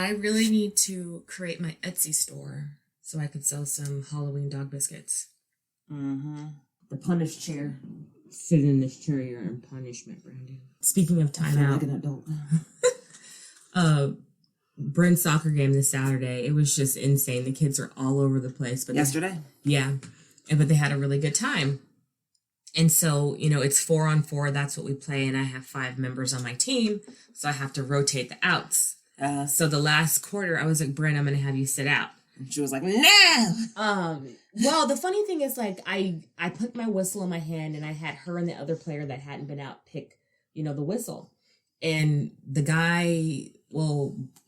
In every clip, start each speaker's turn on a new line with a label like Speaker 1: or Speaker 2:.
Speaker 1: I really need to create my Etsy store so I could sell some Halloween dog biscuits.
Speaker 2: Mm-hmm.
Speaker 1: The punish chair. Sit in this chair, you're in punishment, Brandon. Speaking of timeout.
Speaker 2: Like an adult.
Speaker 1: Brent's soccer game this Saturday. It was just insane. The kids are all over the place. But
Speaker 2: yesterday?
Speaker 1: But they had a really good time. And so, it's 4-on-4. That's what we play. And I have 5 members on my team. So I have to rotate the outs. So the last quarter, I was like, Brent, I'm going to have you sit out.
Speaker 2: And she was like, no!
Speaker 1: Well, the funny thing is, like, I put my whistle in my hand and I had her and the other player that hadn't been out pick, the whistle. And the guy,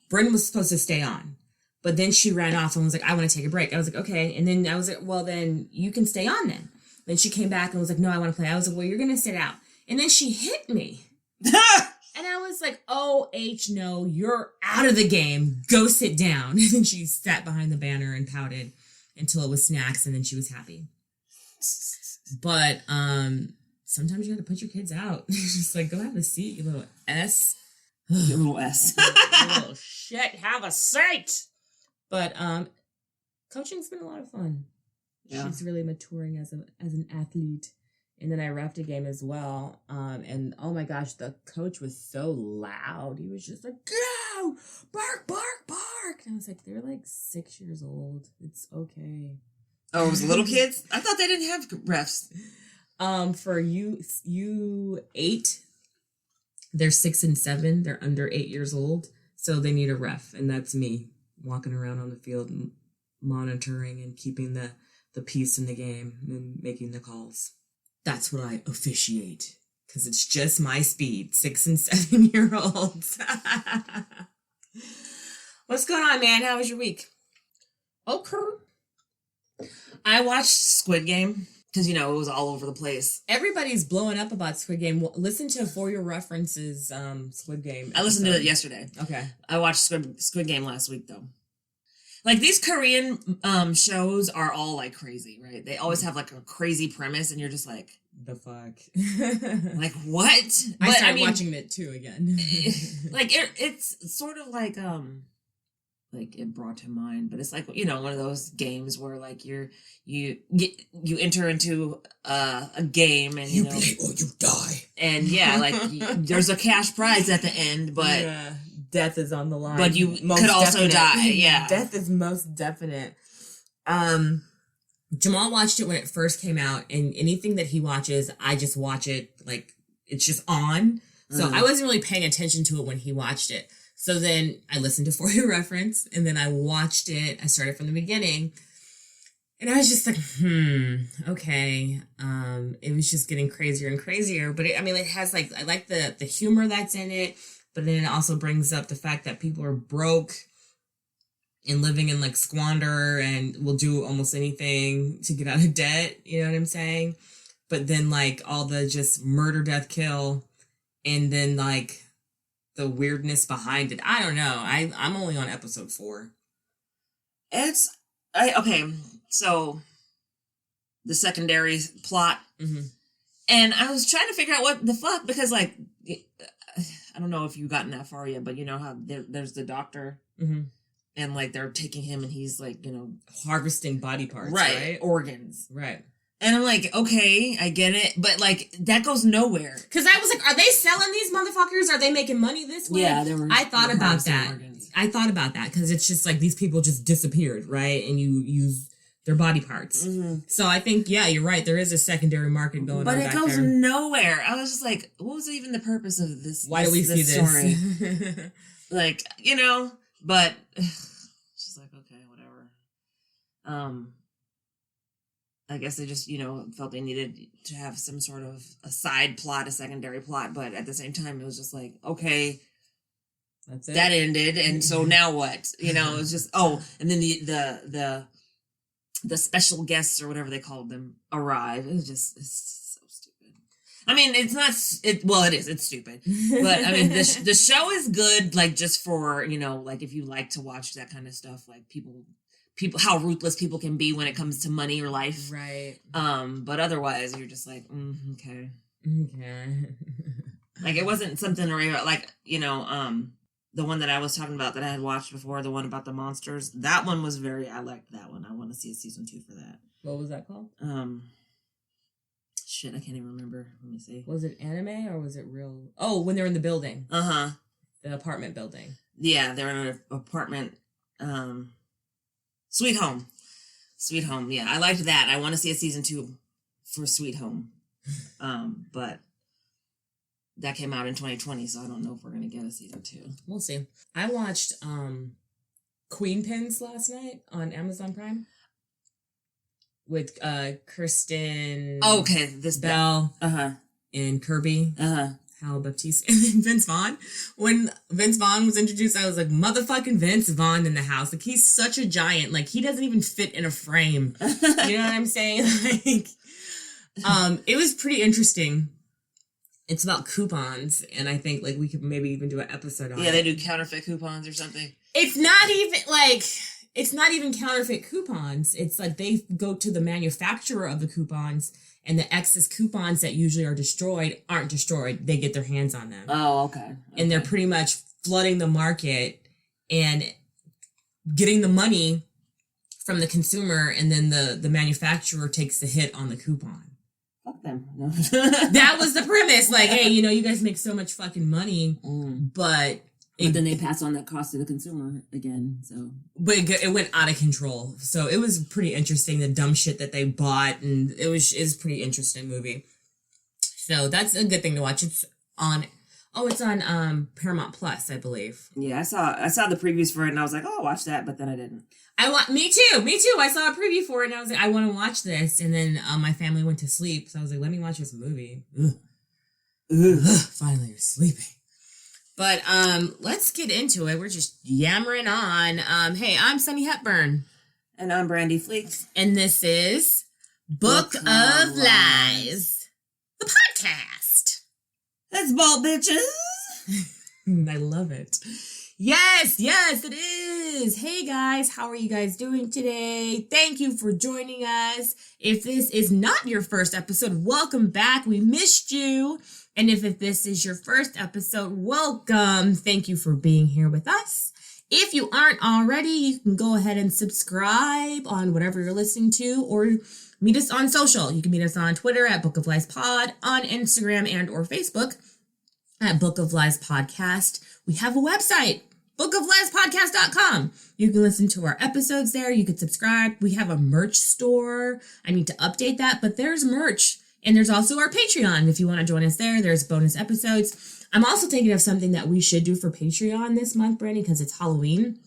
Speaker 1: Brent was supposed to stay on. But then she ran off and was like, I want to take a break. I was like, okay. And then I was like, well, then you can stay on then. Then she came back and was like, no, I want to play. I was like, well, you're going to sit out. And then she hit me. And I was like, no, you're out of the game. Go sit down. And then she sat behind the banner and pouted until it was snacks. And then she was happy. But sometimes you got to put your kids out. Just like, go have a seat, you little S.
Speaker 2: You little S.
Speaker 1: You little shit, have a seat. But coaching's been a lot of fun. Yeah. She's really maturing as an athlete. And then I reffed a game as well. And oh my gosh, the coach was so loud. He was just like, go! Bark, bark, bark! And I was like, they're like 6 years old. It's okay.
Speaker 2: Oh, it was little kids? I thought they didn't have refs.
Speaker 1: For you 8, they're 6 and 7. They're under 8 years old. So they need a ref. And that's me walking around on the field and monitoring and keeping the peace in the game and making the calls. That's what I officiate. Because it's just my speed. 6 and 7-year-olds. What's going on, man? How was your week? Okay.
Speaker 2: I watched Squid Game. Because, it was all over the place.
Speaker 1: Everybody's blowing up about Squid Game. Listen to For Your References Squid Game.
Speaker 2: I listened to it yesterday.
Speaker 1: Okay.
Speaker 2: I watched Squid Game last week, though. Like, these Korean shows are all, like, crazy, right? They always have, like, a crazy premise, and you're just like...
Speaker 1: The fuck?
Speaker 2: Like, what?
Speaker 1: I started watching it, too, again.
Speaker 2: It's sort of like, it brought to mind, but it's like, one of those games where, like, you enter into a game, and,
Speaker 1: you play or you die.
Speaker 2: And, yeah, like, there's a cash prize at the end, but...
Speaker 1: Yeah. Death is on the line.
Speaker 2: But you could also die, yeah.
Speaker 1: Death is most definite. Jamal watched it when it first came out, and anything that he watches, I just watch it, like, it's just on. So I wasn't really paying attention to it when he watched it. So then I listened to For Your Reference, and then I watched it. I started from the beginning. And I was just like, okay. It was just getting crazier and crazier. But it has, like, I like the humor that's in it. But then it also brings up the fact that people are broke and living in, like, squander and will do almost anything to get out of debt. You know what I'm saying? But then, like, all the just murder, death, kill, and then, like, the weirdness behind it. I don't know. I'm only on episode 4.
Speaker 2: Okay, so the secondary plot. Mm-hmm. And I was trying to figure out what the fuck, because, like... I don't know if you've gotten that far yet, but you know how there's the doctor, mm-hmm. and like they're taking him, and he's like,
Speaker 1: harvesting body parts, right?
Speaker 2: Organs,
Speaker 1: right?
Speaker 2: And I'm like, okay, I get it, but like that goes nowhere.
Speaker 1: Because I was like, are they selling these motherfuckers? Are they making money this way?
Speaker 2: Yeah, they were.
Speaker 1: I thought about that. I thought about that because it's just like these people just disappeared, right? And you use their body parts. Mm-hmm. So I think, yeah, you're right. There is a secondary market going on
Speaker 2: but
Speaker 1: back
Speaker 2: it goes
Speaker 1: there.
Speaker 2: Nowhere. I was just like, what was even the purpose of this?
Speaker 1: Why do we see this
Speaker 2: story? Like, but just like, okay, whatever. I guess they just, felt they needed to have some sort of a side plot, a secondary plot. But at the same time, it was just like, okay,
Speaker 1: that's it.
Speaker 2: That ended. And so now what? It was just, and then the special guests or whatever they called them arrive. It's so stupid. I mean, it's not, it is, it's stupid. But I mean, the show is good, like just for, like if you like to watch that kind of stuff, like people, how ruthless people can be when it comes to money or life.
Speaker 1: Right.
Speaker 2: But otherwise you're just like, okay.
Speaker 1: Okay.
Speaker 2: Like it wasn't something like, the one that I was talking about that I had watched before, the one about the monsters, that one was I liked that one. I want to see a season 2 for that.
Speaker 1: What was that called?
Speaker 2: Shit, I can't even remember. Let me see.
Speaker 1: Was it anime or was it real? Oh, when they're in the building.
Speaker 2: Uh-huh.
Speaker 1: The apartment building.
Speaker 2: Yeah, they're in an apartment. Sweet Home. Sweet Home, yeah. I liked that. I want to see a season 2 for Sweet Home. But that came out in 2020, so I don't know if we're going to get a season 2.
Speaker 1: We'll see. I watched Queen Pins last night on Amazon Prime with Kirsten
Speaker 2: this
Speaker 1: Bell and Kirby Hal Baptiste and then Vince Vaughn. When Vince Vaughn was introduced, I was like, motherfucking Vince Vaughn in the house. Like, he's such a giant. Like, he doesn't even fit in a frame. You know what I'm saying? Like, it was pretty interesting. It's about coupons, and I think like we could maybe even do an episode on it.
Speaker 2: Yeah, they do counterfeit coupons or something.
Speaker 1: It's not even counterfeit coupons. It's like they go to the manufacturer of the coupons, and the excess coupons that usually are destroyed aren't destroyed. They get their hands on them.
Speaker 2: Oh, okay.
Speaker 1: And they're pretty much flooding the market and getting the money from the consumer, and then the manufacturer takes the hit on the coupon.
Speaker 2: Fuck them. No.
Speaker 1: That was the premise. Like, hey, you guys make so much fucking money, but
Speaker 2: then they pass on that cost to the consumer again. So,
Speaker 1: but it went out of control. So it was pretty interesting, the dumb shit that they bought, and it was a pretty interesting movie. So that's a good thing to watch. It's on Paramount Plus, I believe.
Speaker 2: Yeah, I saw the previews for it, and I was like, oh, I'll watch that, but then I didn't.
Speaker 1: Me too. I saw a preview for it, and I was like, I want to watch this. And then my family went to sleep, so I was like, let me watch this movie. Finally, you're sleeping. But let's get into it. We're just yammering on. Hey, I'm Sunny Hepburn.
Speaker 2: And I'm Brandy Fleeks.
Speaker 1: And this is Book of Lies, the podcast.
Speaker 2: That's bald bitches.
Speaker 1: I love it. Yes, it is. Hey guys, how are you guys doing today? Thank you for joining us. If this is not your first episode, welcome back. We missed you. And if this is your first episode, welcome. Thank you for being here with us. If you aren't already, you can go ahead and subscribe on whatever you're listening to, or meet us on social. You can meet us on Twitter at Book of Lies Pod, on Instagram and or Facebook at Book of Lies Podcast. We have a website, bookofliespodcast.com. You can listen to our episodes there. You can subscribe. We have a merch store. I need to update that, but there's merch. And there's also our Patreon. If you want to join us there, there's bonus episodes. I'm also thinking of something that we should do for Patreon this month, Brandy, because it's Halloween.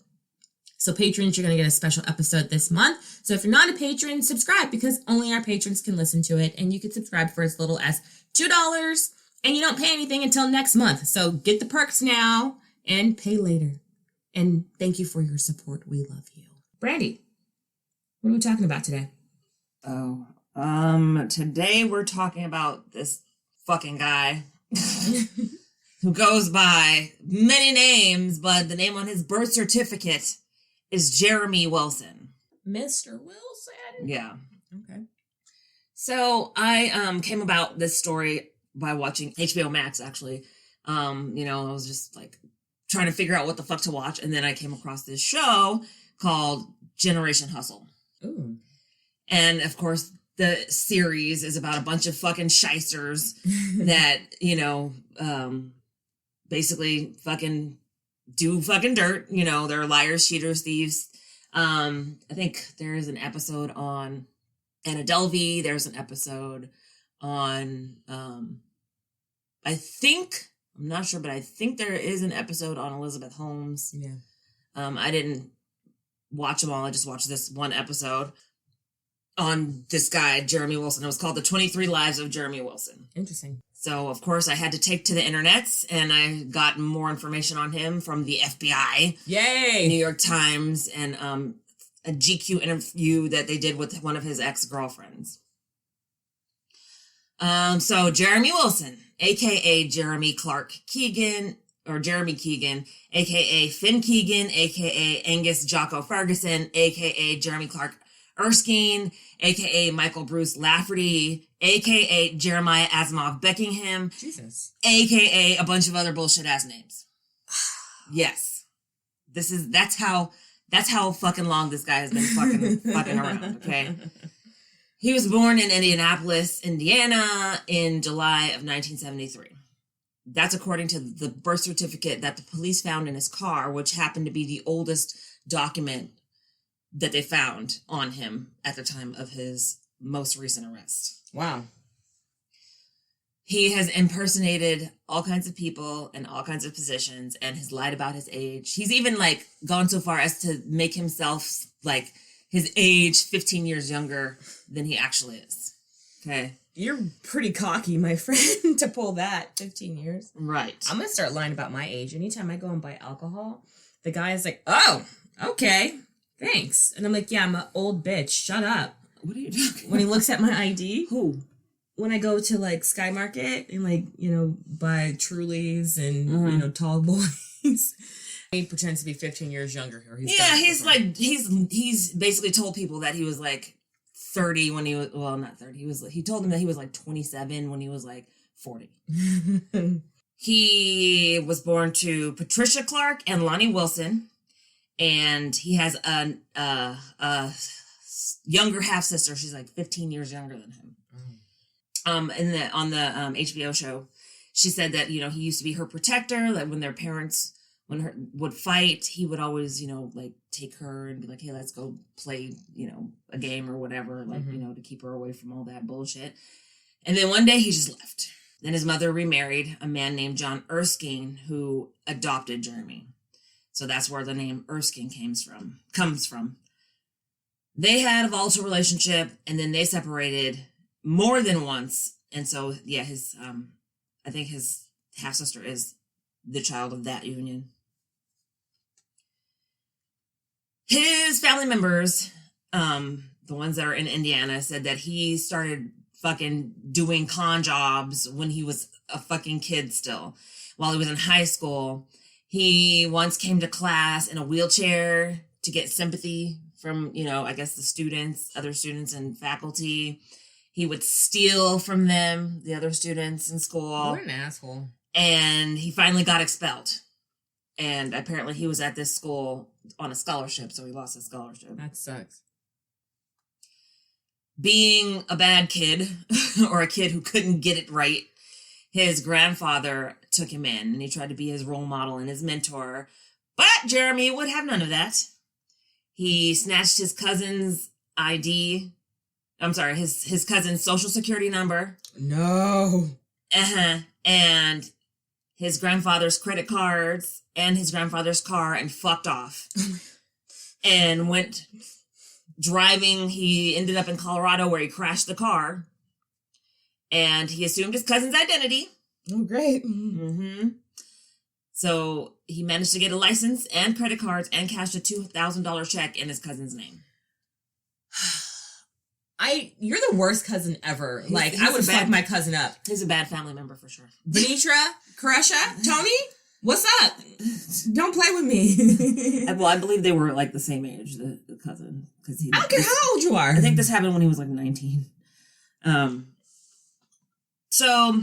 Speaker 1: So patrons, you're going to get a special episode this month. So if you're not a patron, subscribe, because only our patrons can listen to it. And you can subscribe for as little as $2. And you don't pay anything until next month. So get the perks now and pay later. And thank you for your support. We love you. Brandy, what are we talking about today?
Speaker 2: Today we're talking about this fucking guy who goes by many names, but the name on his birth certificate is Jeremy Wilson.
Speaker 1: Mr. Wilson?
Speaker 2: Yeah.
Speaker 1: Okay.
Speaker 2: So I came about this story by watching HBO Max, actually. I was just like trying to figure out what the fuck to watch, and then I came across this show called Generation Hustle.
Speaker 1: Ooh.
Speaker 2: And of course, the series is about a bunch of fucking shysters that, basically fucking do fucking dirt. They're liars, cheaters, thieves. I think there is an episode on Anna Delvey. There's an episode on, I'm not sure, but I think there is an episode on Elizabeth Holmes.
Speaker 1: Yeah.
Speaker 2: I didn't watch them all. I just watched this one episode on this guy, Jeremy Wilson. It was called The 23 Lives of Jeremy Wilson.
Speaker 1: Interesting.
Speaker 2: So, of course, I had to take to the internets, and I got more information on him from the FBI.
Speaker 1: Yay!
Speaker 2: New York Times, and a GQ interview that they did with one of his ex-girlfriends. So, Jeremy Wilson, a.k.a. Jeremy Clark Keegan, or Jeremy Keegan, a.k.a. Finn Keegan, a.k.a. Angus Jocko Ferguson, a.k.a. Jeremy Clark Erskine, a.k.a. Michael Bruce Lafferty, a.k.a. Jeremiah Asimov Beckingham,
Speaker 1: Jesus,
Speaker 2: a.k.a. a bunch of other bullshit-ass names. Yes. That's how fucking long this guy has been fucking around, okay? He was born in Indianapolis, Indiana in July of 1973. That's according to the birth certificate that the police found in his car, which happened to be the oldest document that they found on him at the time of his most recent arrest.
Speaker 1: Wow.
Speaker 2: He has impersonated all kinds of people in all kinds of positions and has lied about his age. He's even like gone so far as to make himself like his age 15 years younger than he actually is. Okay.
Speaker 1: You're pretty cocky, my friend, to pull that 15 years.
Speaker 2: Right.
Speaker 1: I'm going to start lying about my age. Anytime I go and buy alcohol, the guy is like, oh, okay, thanks. And I'm like, yeah, I'm an old bitch. Shut up.
Speaker 2: What are you talking
Speaker 1: When he looks at my ID.
Speaker 2: Who?
Speaker 1: When I go to like Sky Market and like, buy Trulies and, tall boys. He pretends to be 15 years younger here.
Speaker 2: He's basically told people that he was like 30 when he was, well, not 30. He told them that he was like 27 when he was like 40. He was born to Patricia Clark and Lonnie Wilson, and he has a younger half sister. She's like 15 years younger than him. On the HBO show, she said that he used to be her protector. Like when their parents would fight, he would always like take her and be like, hey, let's go play a game or whatever, like to keep her away from all that bullshit. And then one day he just left. Then his mother remarried a man named John Erskine, who adopted Jeremy. So that's where the name Erskine comes from. They had a volatile relationship, and then they separated more than once. And so, yeah, I think his half-sister is the child of that union. His family members, the ones that are in Indiana, said that he started fucking doing con jobs when he was a fucking kid still. While he was in high school, he once came to class in a wheelchair to get sympathy from, I guess other students and faculty. He would steal from them, the other students in school.
Speaker 1: What an asshole.
Speaker 2: And he finally got expelled. And apparently he was at this school on a scholarship, so he lost his scholarship.
Speaker 1: That sucks.
Speaker 2: Being a bad kid, or a kid who couldn't get it right, his grandfather took him in, and he tried to be his role model and his mentor. But Jeremy would have none of that. He snatched his cousin's ID. I'm sorry, his cousin's social security number.
Speaker 1: No.
Speaker 2: And his grandfather's credit cards and his grandfather's car and fucked off. And went driving. He ended up in Colorado where he crashed the car. And he assumed his cousin's identity.
Speaker 1: Oh, great.
Speaker 2: Mm-hmm. So he managed to get a license and credit cards and cashed a $2,000 check in his cousin's name.
Speaker 1: You're the worst cousin ever. I would fuck my cousin up.
Speaker 2: He's a bad family member for sure.
Speaker 1: Venetra, Karesha, Tony, what's up? Don't play with me.
Speaker 2: Well, I believe they were like the same age, the cousin.
Speaker 1: I don't care how old you are.
Speaker 2: I think this happened when he was like 19. So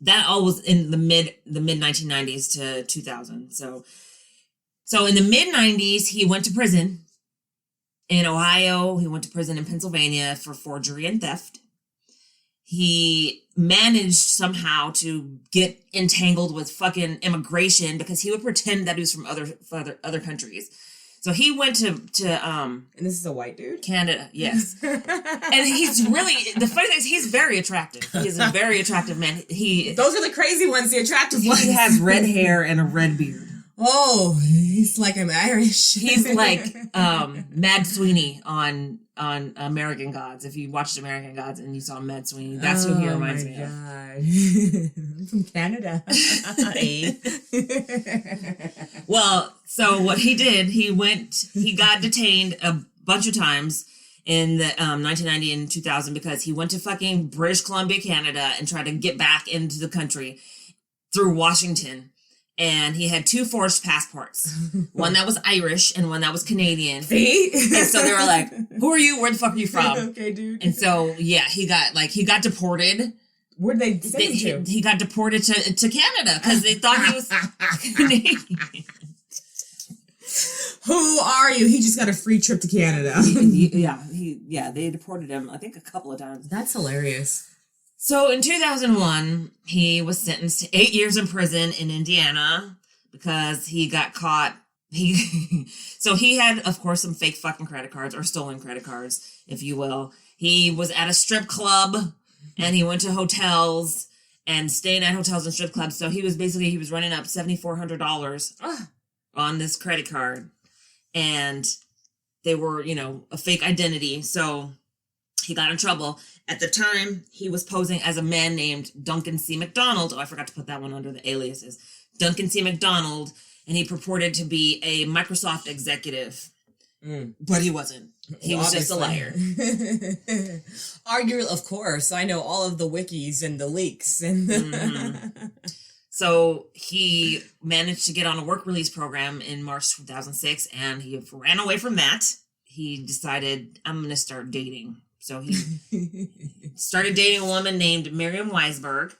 Speaker 2: that all was in the mid 1990s to 2000. So in the mid 90s, he went to prison. In Ohio, he went to prison in Pennsylvania for forgery and theft. He managed somehow to get entangled with fucking immigration because he would pretend that he was from other countries. So he went to
Speaker 1: and this is a white dude?
Speaker 2: Canada, yes. And he's really, the funny thing is he's very attractive. He's a very attractive man.
Speaker 1: Those are the crazy ones, the attractive ones.
Speaker 2: He has red hair and a red beard.
Speaker 1: Oh, he's like I'm Irish.
Speaker 2: He's like Mad Sweeney on American Gods. If you watched American Gods and you saw Mad Sweeney, that's who he reminds me of.
Speaker 1: I'm from Canada.
Speaker 2: Well, so what he did, he got detained a bunch of times in the 1990 and 2000 because he went to fucking British Columbia, Canada, and tried to get back into the country through Washington. And he had 2 forged passports. One that was Irish and one that was Canadian.
Speaker 1: See?
Speaker 2: And so they were like, who are you? Where the fuck are you from?
Speaker 1: Okay, dude.
Speaker 2: And so, yeah, he got deported
Speaker 1: Where'd they send him to?
Speaker 2: He got deported to Canada because they thought he was Canadian.
Speaker 1: Who are you? He just got a free trip to Canada.
Speaker 2: They deported him, I think, a couple of times.
Speaker 1: That's hilarious.
Speaker 2: So in 2001, he was sentenced to 8 years in prison in Indiana because he got caught. So he had, of course, some fake fucking credit cards, or stolen credit cards, if you will. He was at a strip club and he went to hotels and staying at hotels and strip clubs. So he was running up $7,400 on this credit card, and they were, a fake identity. So he got in trouble. At the time, he was posing as a man named Duncan C. McDonald. Oh, I forgot to put that one under the aliases. Duncan C. McDonald, and he purported to be a Microsoft executive, but he wasn't. He was just a liar.
Speaker 1: Arguably, of course. I know all of the wikis and the leaks. And
Speaker 2: So he managed to get on a work release program in March 2006, and he ran away from that. He decided, I'm going to start dating. So he started dating a woman named Miriam Weisberg,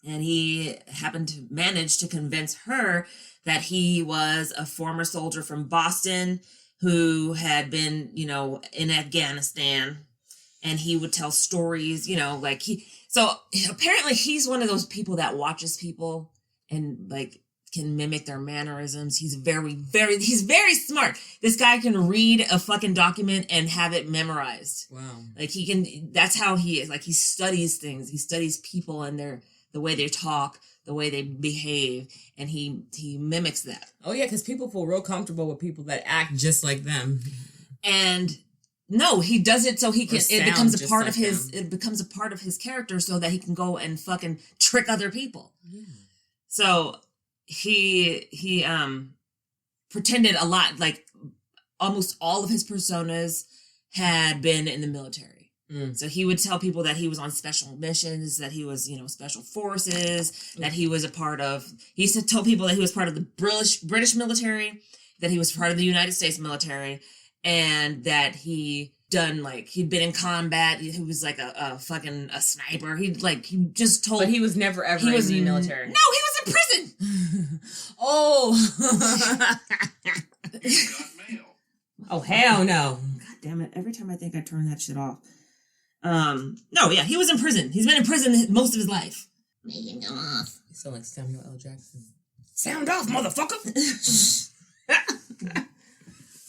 Speaker 2: and he happened to manage to convince her that he was a former soldier from Boston who had been, in Afghanistan, and he would tell stories, so apparently he's one of those people that watches people and can mimic their mannerisms. He's he's very smart. This guy can read a fucking document and have it memorized.
Speaker 1: Wow.
Speaker 2: That's how he is. He studies things. He studies people and the way they talk, the way they behave, and he mimics that.
Speaker 1: Oh yeah, because people feel real comfortable with people that act just like them.
Speaker 2: And no, he does it so he can. It becomes a part of his.
Speaker 1: Them.
Speaker 2: It becomes a part of his character so that he can go and fucking trick other people.
Speaker 1: Yeah.
Speaker 2: So he pretended a lot. Almost all of his personas had been in the military. So he would tell people that he was on special missions, that he was, special forces, that he was a part of. He used to tell people that he was part of the British military, that he was part of the United States military, and that he'd been in combat. He was a sniper. He just told.
Speaker 1: But he was never ever in the military.
Speaker 2: No, he was in prison.
Speaker 1: Oh. Oh, hell no.
Speaker 2: God damn it. Every time I think I turn that shit off. No, yeah, he was in prison. He's been in prison most of his life. Make him go off.
Speaker 1: You sound like Samuel L. Jackson. Sound off, motherfucker!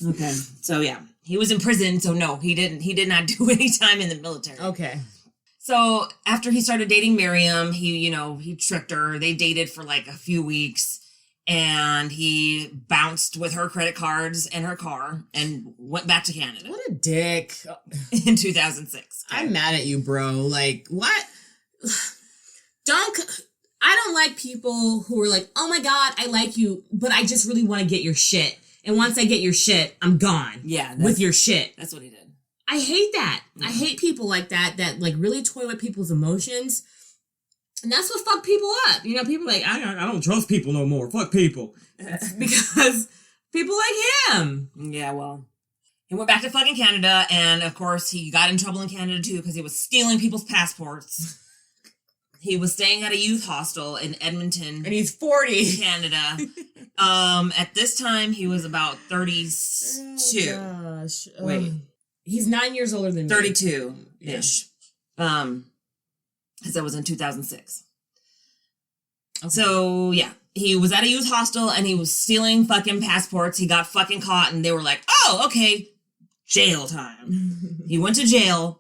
Speaker 2: Okay, so yeah, he was in prison, so no, he did not do any time in the military.
Speaker 1: Okay.
Speaker 2: So after he started dating Miriam, he tricked her. They dated for a few weeks, and he bounced with her credit cards and her car and went back to Canada.
Speaker 1: What a dick.
Speaker 2: In 2006.
Speaker 1: I'm mad at you, bro. What? I don't like people who are like, oh my God, I like you, but I just really want to get your shit. And once I get your shit, I'm gone.
Speaker 2: Yeah.
Speaker 1: With your shit.
Speaker 2: That's what he did.
Speaker 1: I hate that.
Speaker 2: Yeah.
Speaker 1: I hate people like that really toy with people's emotions. And that's what fuck people up. People are like, I don't trust people no more. Fuck people. Because people like him.
Speaker 2: Yeah, well, he went back to fucking Canada, and of course he got in trouble in Canada too because he was stealing people's passports. He was staying at a youth hostel in Edmonton.
Speaker 1: And he's 40.
Speaker 2: Canada. At this time, he was about 32.
Speaker 1: Oh, gosh.
Speaker 2: Wait.
Speaker 1: He's 9 years older than me.
Speaker 2: 32-ish.
Speaker 1: Yeah.
Speaker 2: Because that was in 2006.
Speaker 1: Okay.
Speaker 2: So, yeah. He was at a youth hostel, and he was stealing fucking passports. He got fucking caught, and they were like, oh, okay, jail time. He went to jail.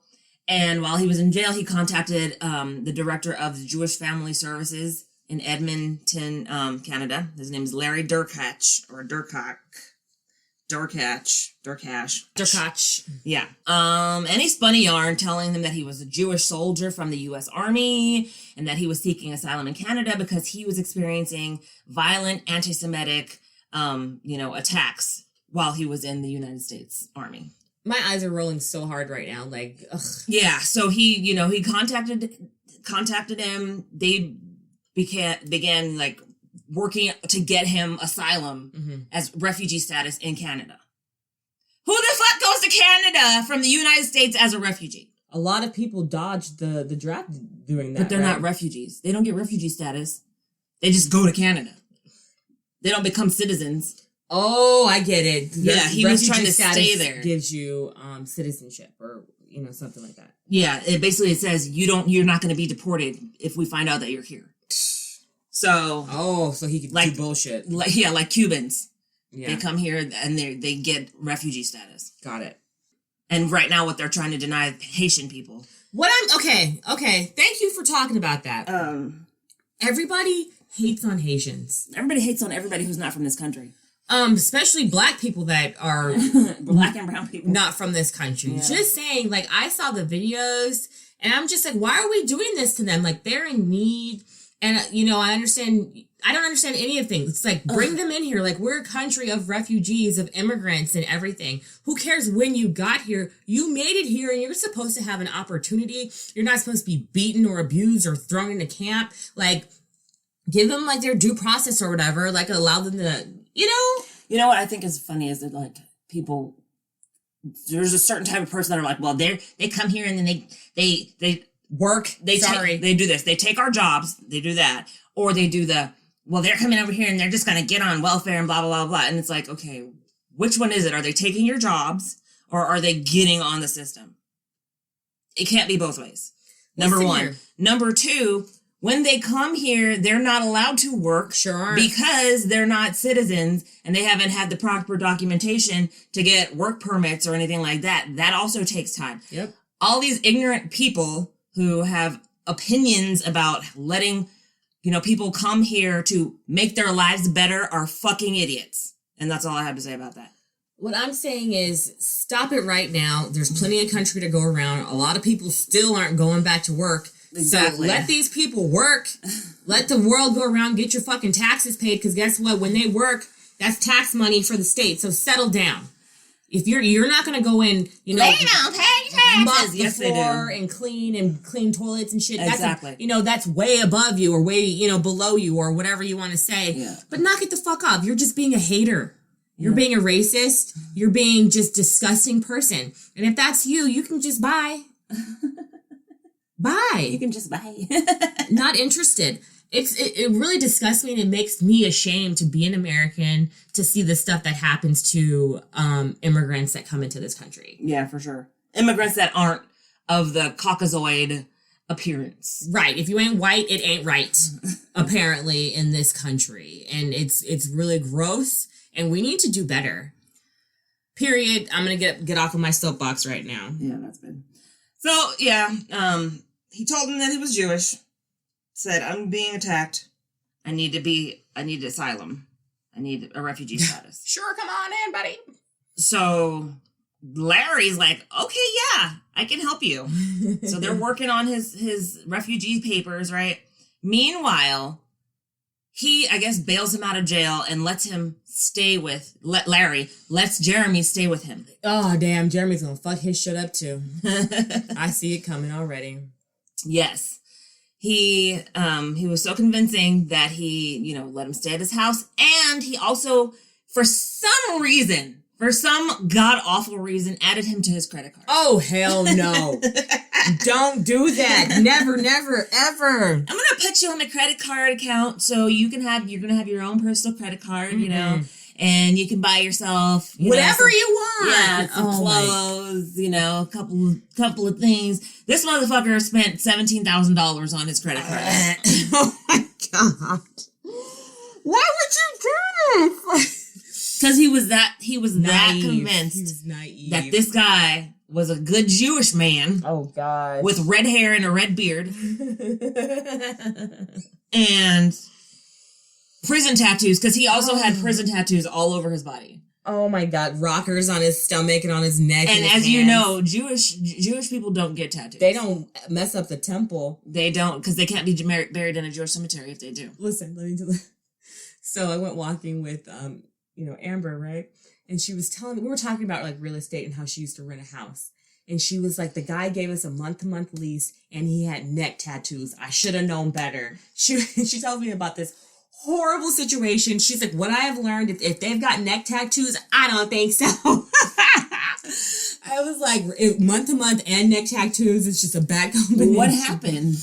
Speaker 2: And while he was in jail, he contacted the director of the Jewish Family Services in Edmonton, Canada. His name is Larry Durkach, or Durkach. Yeah. And he spun a yarn telling them that he was a Jewish soldier from the U.S. Army and that he was seeking asylum in Canada because he was experiencing violent anti-Semitic, attacks while he was in the United States Army.
Speaker 1: My eyes are rolling so hard right now. Ugh.
Speaker 2: Yeah. So he contacted him. They began working to get him asylum as refugee status in Canada. Who the fuck goes to Canada from the United States as a refugee?
Speaker 1: a lot of people dodged the draft doing that.
Speaker 2: But they're not refugees. They don't get refugee status. They just go to Canada. They don't become citizens.
Speaker 1: Oh, I get it.
Speaker 2: Yeah, he was trying to stay there.
Speaker 1: Gives you citizenship or something like that.
Speaker 2: Yeah, it says you're not going to be deported if we find out that you're here. So
Speaker 1: so he could do bullshit.
Speaker 2: Like Cubans.
Speaker 1: Yeah.
Speaker 2: They come here and they get refugee status.
Speaker 1: Got it.
Speaker 2: And right now what they're trying to deny Haitian people.
Speaker 1: Okay. Thank you for talking about that. Everybody hates on Haitians.
Speaker 2: Everybody hates on everybody who's not from this country.
Speaker 1: Especially black people that are
Speaker 2: black and brown people
Speaker 1: not from this country. Yeah. Just saying, like, I saw the videos and I'm just like, why are we doing this to them? Like, they're in need. And, I don't understand any of things. It's like, bring them in here. Like, we're a country of refugees, of immigrants and everything. Who cares when you got here? You made it here and you're supposed to have an opportunity. You're not supposed to be beaten or abused or thrown into camp. Like, give them, like, their due process or whatever. Like, allow them to,
Speaker 2: You know what I think is funny is that, like, people, there's a certain type of person that are like, well, they come here and then they work. They do this. They take our jobs. They do that. Or they do well, they're coming over here and they're just going to get on welfare and blah, blah, blah, blah. And it's like, okay, which one is it? Are they taking your jobs or are they getting on the system? It can't be both ways. Number one. Here. Number two, when they come here, they're not allowed to work.
Speaker 1: Sure.
Speaker 2: Because they're not citizens and they haven't had the proper documentation to get work permits or anything like that. That also takes time.
Speaker 1: Yep.
Speaker 2: All these ignorant people who have opinions about letting, people come here to make their lives better are fucking idiots. And that's all I have to say about that.
Speaker 1: What I'm saying is stop it right now. There's plenty of country to go around. A lot of people still aren't going back to work.
Speaker 2: Exactly.
Speaker 1: So let these people work. Let the world go around. Get your fucking taxes paid. Because guess what? When they work, that's tax money for the state. So settle down. If you're not going to go in,
Speaker 2: they don't pay taxes.
Speaker 1: Mop the floor and clean toilets and shit.
Speaker 2: Exactly.
Speaker 1: That's way above you or way, below you or whatever you want to say.
Speaker 2: Yeah.
Speaker 1: But knock it the fuck up. You're just being a hater. You're being a racist. You're being just disgusting person. And if that's you, you can just buy. Buy.
Speaker 2: You can just buy.
Speaker 1: Not interested. It really disgusts me and it makes me ashamed to be an American, to see the stuff that happens to immigrants that come into this country.
Speaker 2: Yeah, for sure. Immigrants that aren't of the Caucasoid appearance.
Speaker 1: Right. If you ain't white, it ain't right, apparently, in this country. And it's really gross and we need to do better. Period. I'm going to get off of my soapbox right now.
Speaker 2: Yeah, that's good. So, yeah, he told him that he was Jewish. Said, I'm being attacked. I need asylum. I need a refugee status.
Speaker 1: Sure, come on in, buddy.
Speaker 2: So Larry's like, okay, yeah, I can help you. So they're working on his refugee papers, right? Meanwhile, he, I guess, bails him out of jail and lets Jeremy stay with him.
Speaker 1: Oh, damn, Jeremy's gonna fuck his shit up too. I see it coming already.
Speaker 2: Yes. He was so convincing that he, let him stay at his house. And he also, for some god-awful reason, added him to his credit card.
Speaker 1: Oh, hell no. Don't do that. Never, never, ever.
Speaker 2: I'm going to put you on my credit card account so you're going to have your own personal credit card, and you can buy yourself
Speaker 1: whatever you want.
Speaker 2: Yeah, some clothes, a couple of things. This motherfucker spent $17,000 on his credit card.
Speaker 1: Oh my God. Why would you do this?
Speaker 2: Because he was that convinced
Speaker 1: he was naive.
Speaker 2: that this guy was a good Jewish man.
Speaker 1: Oh God.
Speaker 2: With red hair and a red beard. And prison tattoos, because he also had prison tattoos all over his body.
Speaker 1: Oh my God, rockers on his stomach and on his neck.
Speaker 2: And as you know, Jewish people don't get tattoos.
Speaker 1: They don't mess up the temple.
Speaker 2: They don't, because they can't be buried in a Jewish cemetery if they do.
Speaker 1: Listen, let me do that. So I went walking with, Amber, right? And she was telling me, we were talking about like real estate and how she used to rent a house. And she was like, the guy gave us a month-to-month lease and he had neck tattoos. I should have known better. She tells me about this horrible situation. She's like, what I have learned, if they've got neck tattoos, I don't think so. I was like, month to month and neck tattoos. It's just a bad combination.
Speaker 2: What happened?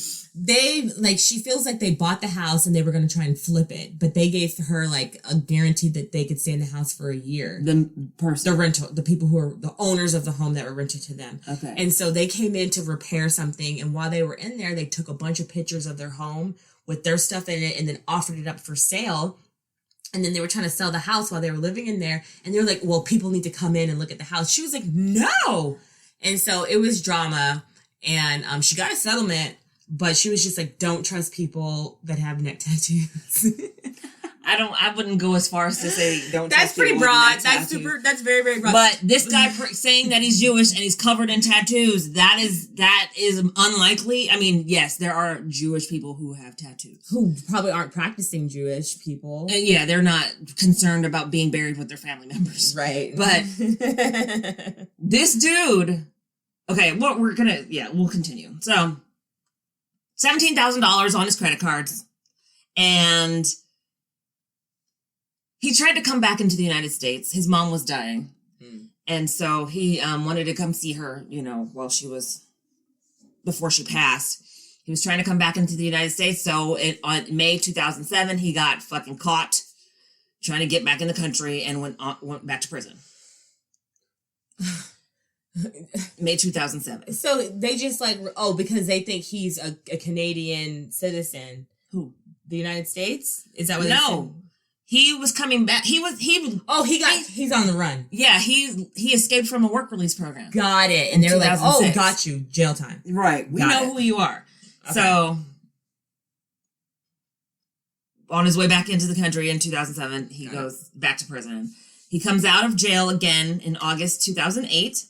Speaker 1: She feels like they bought the house and they were going to try and flip it, but they gave her like a guarantee that they could stay in the house for a year. The rental, the people who are the owners of the home that were rented to them.
Speaker 2: Okay.
Speaker 1: And so they came in to repair something. And while they were in there, they took a bunch of pictures of their home with their stuff in it and then offered it up for sale. And then they were trying to sell the house while they were living in there. And they were like, well, people need to come in and look at the house. She was like, no. And so it was drama. And she got a settlement. But she was just like, don't trust people that have neck tattoos.
Speaker 2: I wouldn't go as far as to say don't
Speaker 1: That's
Speaker 2: trust
Speaker 1: pretty
Speaker 2: people
Speaker 1: broad.
Speaker 2: with neck tattoos.
Speaker 1: That's very, very broad.
Speaker 2: But this guy saying that he's Jewish and he's covered in tattoos, that is unlikely. I mean, yes, there are Jewish people who have tattoos.
Speaker 1: Who probably aren't practicing Jewish people.
Speaker 2: Yeah, they're not concerned about being buried with their family members.
Speaker 1: Right.
Speaker 2: But this dude, okay, we'll continue. So, $17,000 on his credit cards, and he tried to come back into the United States. His mom was dying, and so he wanted to come see her, before she passed. He was trying to come back into the United States, so on May 2007, he got fucking caught trying to get back in the country and went back to prison. May 2007.
Speaker 1: So they just because they think he's a Canadian citizen.
Speaker 2: Who?
Speaker 1: The United States? Is that what?
Speaker 2: No, he was coming back. He's
Speaker 1: on the run.
Speaker 2: Yeah, he escaped from a work release program.
Speaker 1: Got it. And they were like, oh, got you, jail time.
Speaker 2: Right. We know who you are. Okay. So on his way back into the country in 2007, he goes back to prison. He comes out of jail again in August 2008.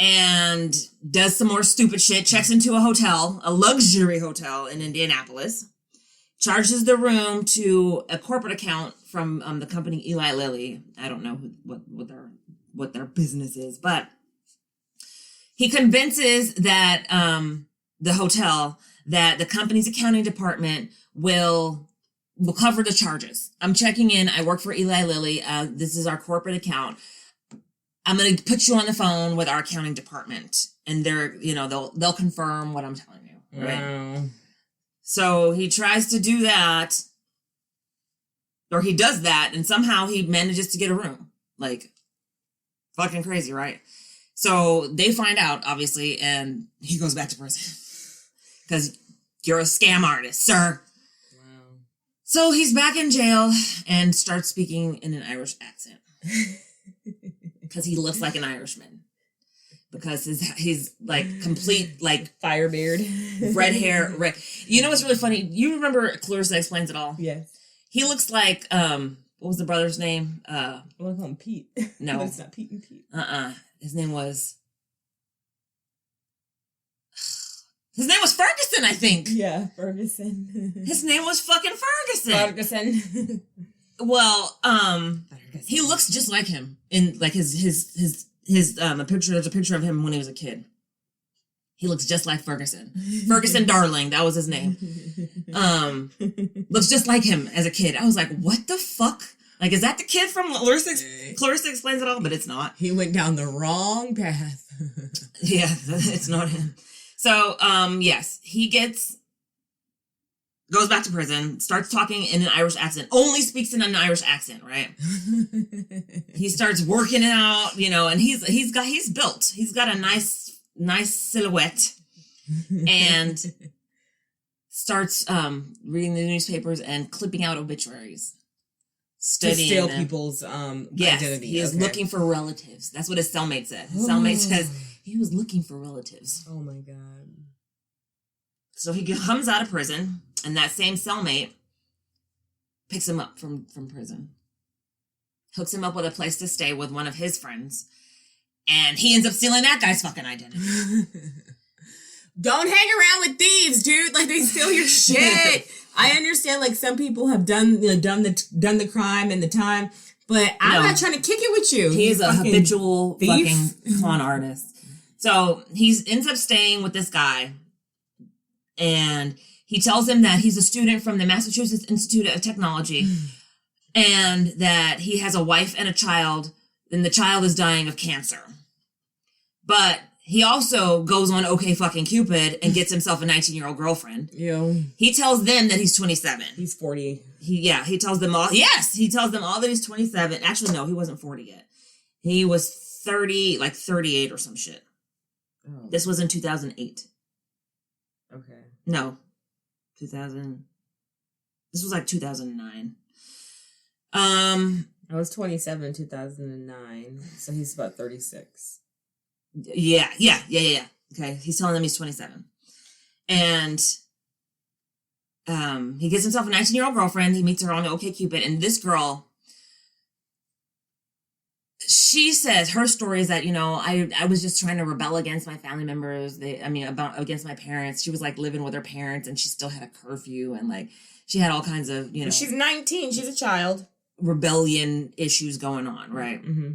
Speaker 2: And does some more stupid shit, checks into a hotel, a luxury hotel in Indianapolis, charges the room to a corporate account from the company Eli Lilly. I don't know what their business is, but he convinces that the hotel that the company's accounting department will cover the charges. I'm checking in. I work for Eli Lilly. This is our corporate account. I'm going to put you on the phone with our accounting department, and they'll confirm what I'm telling you. Right.
Speaker 1: Wow.
Speaker 2: So he tries to do that, or he does that, and somehow he manages to get a room. Like, fucking crazy, right? So they find out, obviously, and he goes back to prison. Because you're a scam artist, sir. Wow. So he's back in jail and starts speaking in an Irish accent. Because he looks like an Irishman. Because he's like complete, like,
Speaker 1: fire beard,
Speaker 2: red hair. Red. You know what's really funny? You remember Clarissa Explains It All?
Speaker 1: Yes.
Speaker 2: He looks like, what was the brother's name?
Speaker 1: I want to call him Pete.
Speaker 2: No.
Speaker 1: But it's not Pete and Pete.
Speaker 2: His name was Ferguson, I think.
Speaker 1: Yeah, Ferguson.
Speaker 2: His name was fucking Ferguson. Well, he looks just like him in like his a picture. There's a picture of him when he was a kid. He looks just like Ferguson. Ferguson Darling, that was his name. Looks just like him as a kid. I was like, what the fuck? Like, is that the kid from Clarissa Explains It All? But it's not.
Speaker 1: He went down the wrong path.
Speaker 2: Yeah, it's not him. So, yes, he goes back to prison, starts talking in an Irish accent, only speaks in an Irish accent, right? He starts working it out, and he's built. He's got a nice silhouette, and starts reading the newspapers and clipping out obituaries. Studying
Speaker 1: to steal people's identity.
Speaker 2: He is looking for relatives. That's what his cellmate said. His cellmate says he was looking for relatives.
Speaker 1: Oh my God.
Speaker 2: So he comes out of prison, and that same cellmate picks him up from prison. Hooks him up with a place to stay with one of his friends. And he ends up stealing that guy's fucking identity.
Speaker 1: Don't hang around with thieves, dude. Like, they steal your shit. I understand, like, some people have done the crime and the time, but I'm not trying to kick it with you.
Speaker 2: He's a habitual fucking con artist. So he ends up staying with this guy, and he tells him that he's a student from the Massachusetts Institute of Technology, and that he has a wife and a child, and the child is dying of cancer. But he also goes on OK fucking Cupid and gets himself a 19-year-old girlfriend.
Speaker 1: Yeah.
Speaker 2: He tells them that he's 27.
Speaker 1: He's 40.
Speaker 2: He tells them all. Yes, he tells them all that he's 27. Actually, no, he wasn't 40 yet. He was 30, like 38 or some shit.
Speaker 1: Oh.
Speaker 2: This was in 2008.
Speaker 1: Okay.
Speaker 2: No, 2000. This was like 2009.
Speaker 1: I was 27 in 2009, so he's about 36.
Speaker 2: Yeah. Okay, he's telling them he's 27. And he gets himself a 19-year-old girlfriend. He meets her on OkCupid, and this girl, she says her story is that, you know, I was just trying to rebel against my family members. Against my parents. She was like living with her parents, and she still had a curfew, and like she had all kinds of, you know.
Speaker 1: She's 19. She's a child.
Speaker 2: Rebellion issues going on, right?
Speaker 1: Mm-hmm.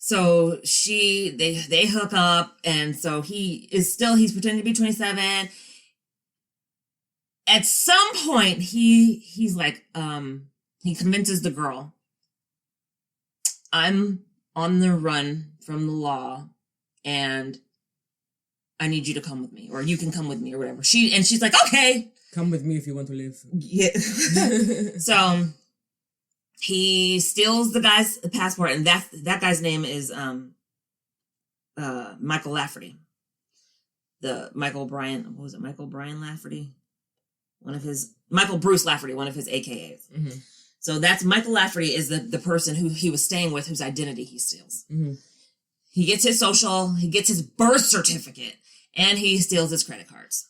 Speaker 2: So they hook up, and so he's pretending to be 27. At some point, he's like, he convinces the girl, I'm on the run from the law, and I need you to come with me, or you can come with me, or whatever. She's like, okay.
Speaker 1: Come with me if you want to live.
Speaker 2: Yeah. So he steals the guy's passport, and that guy's name is Michael Lafferty. Michael Bryan Lafferty? Michael Bruce Lafferty, one of his AKAs.
Speaker 1: Mm-hmm.
Speaker 2: So that's Michael Lafferty is the person who he was staying with, whose identity he steals.
Speaker 1: Mm-hmm.
Speaker 2: He gets his social, he gets his birth certificate, and he steals his credit cards.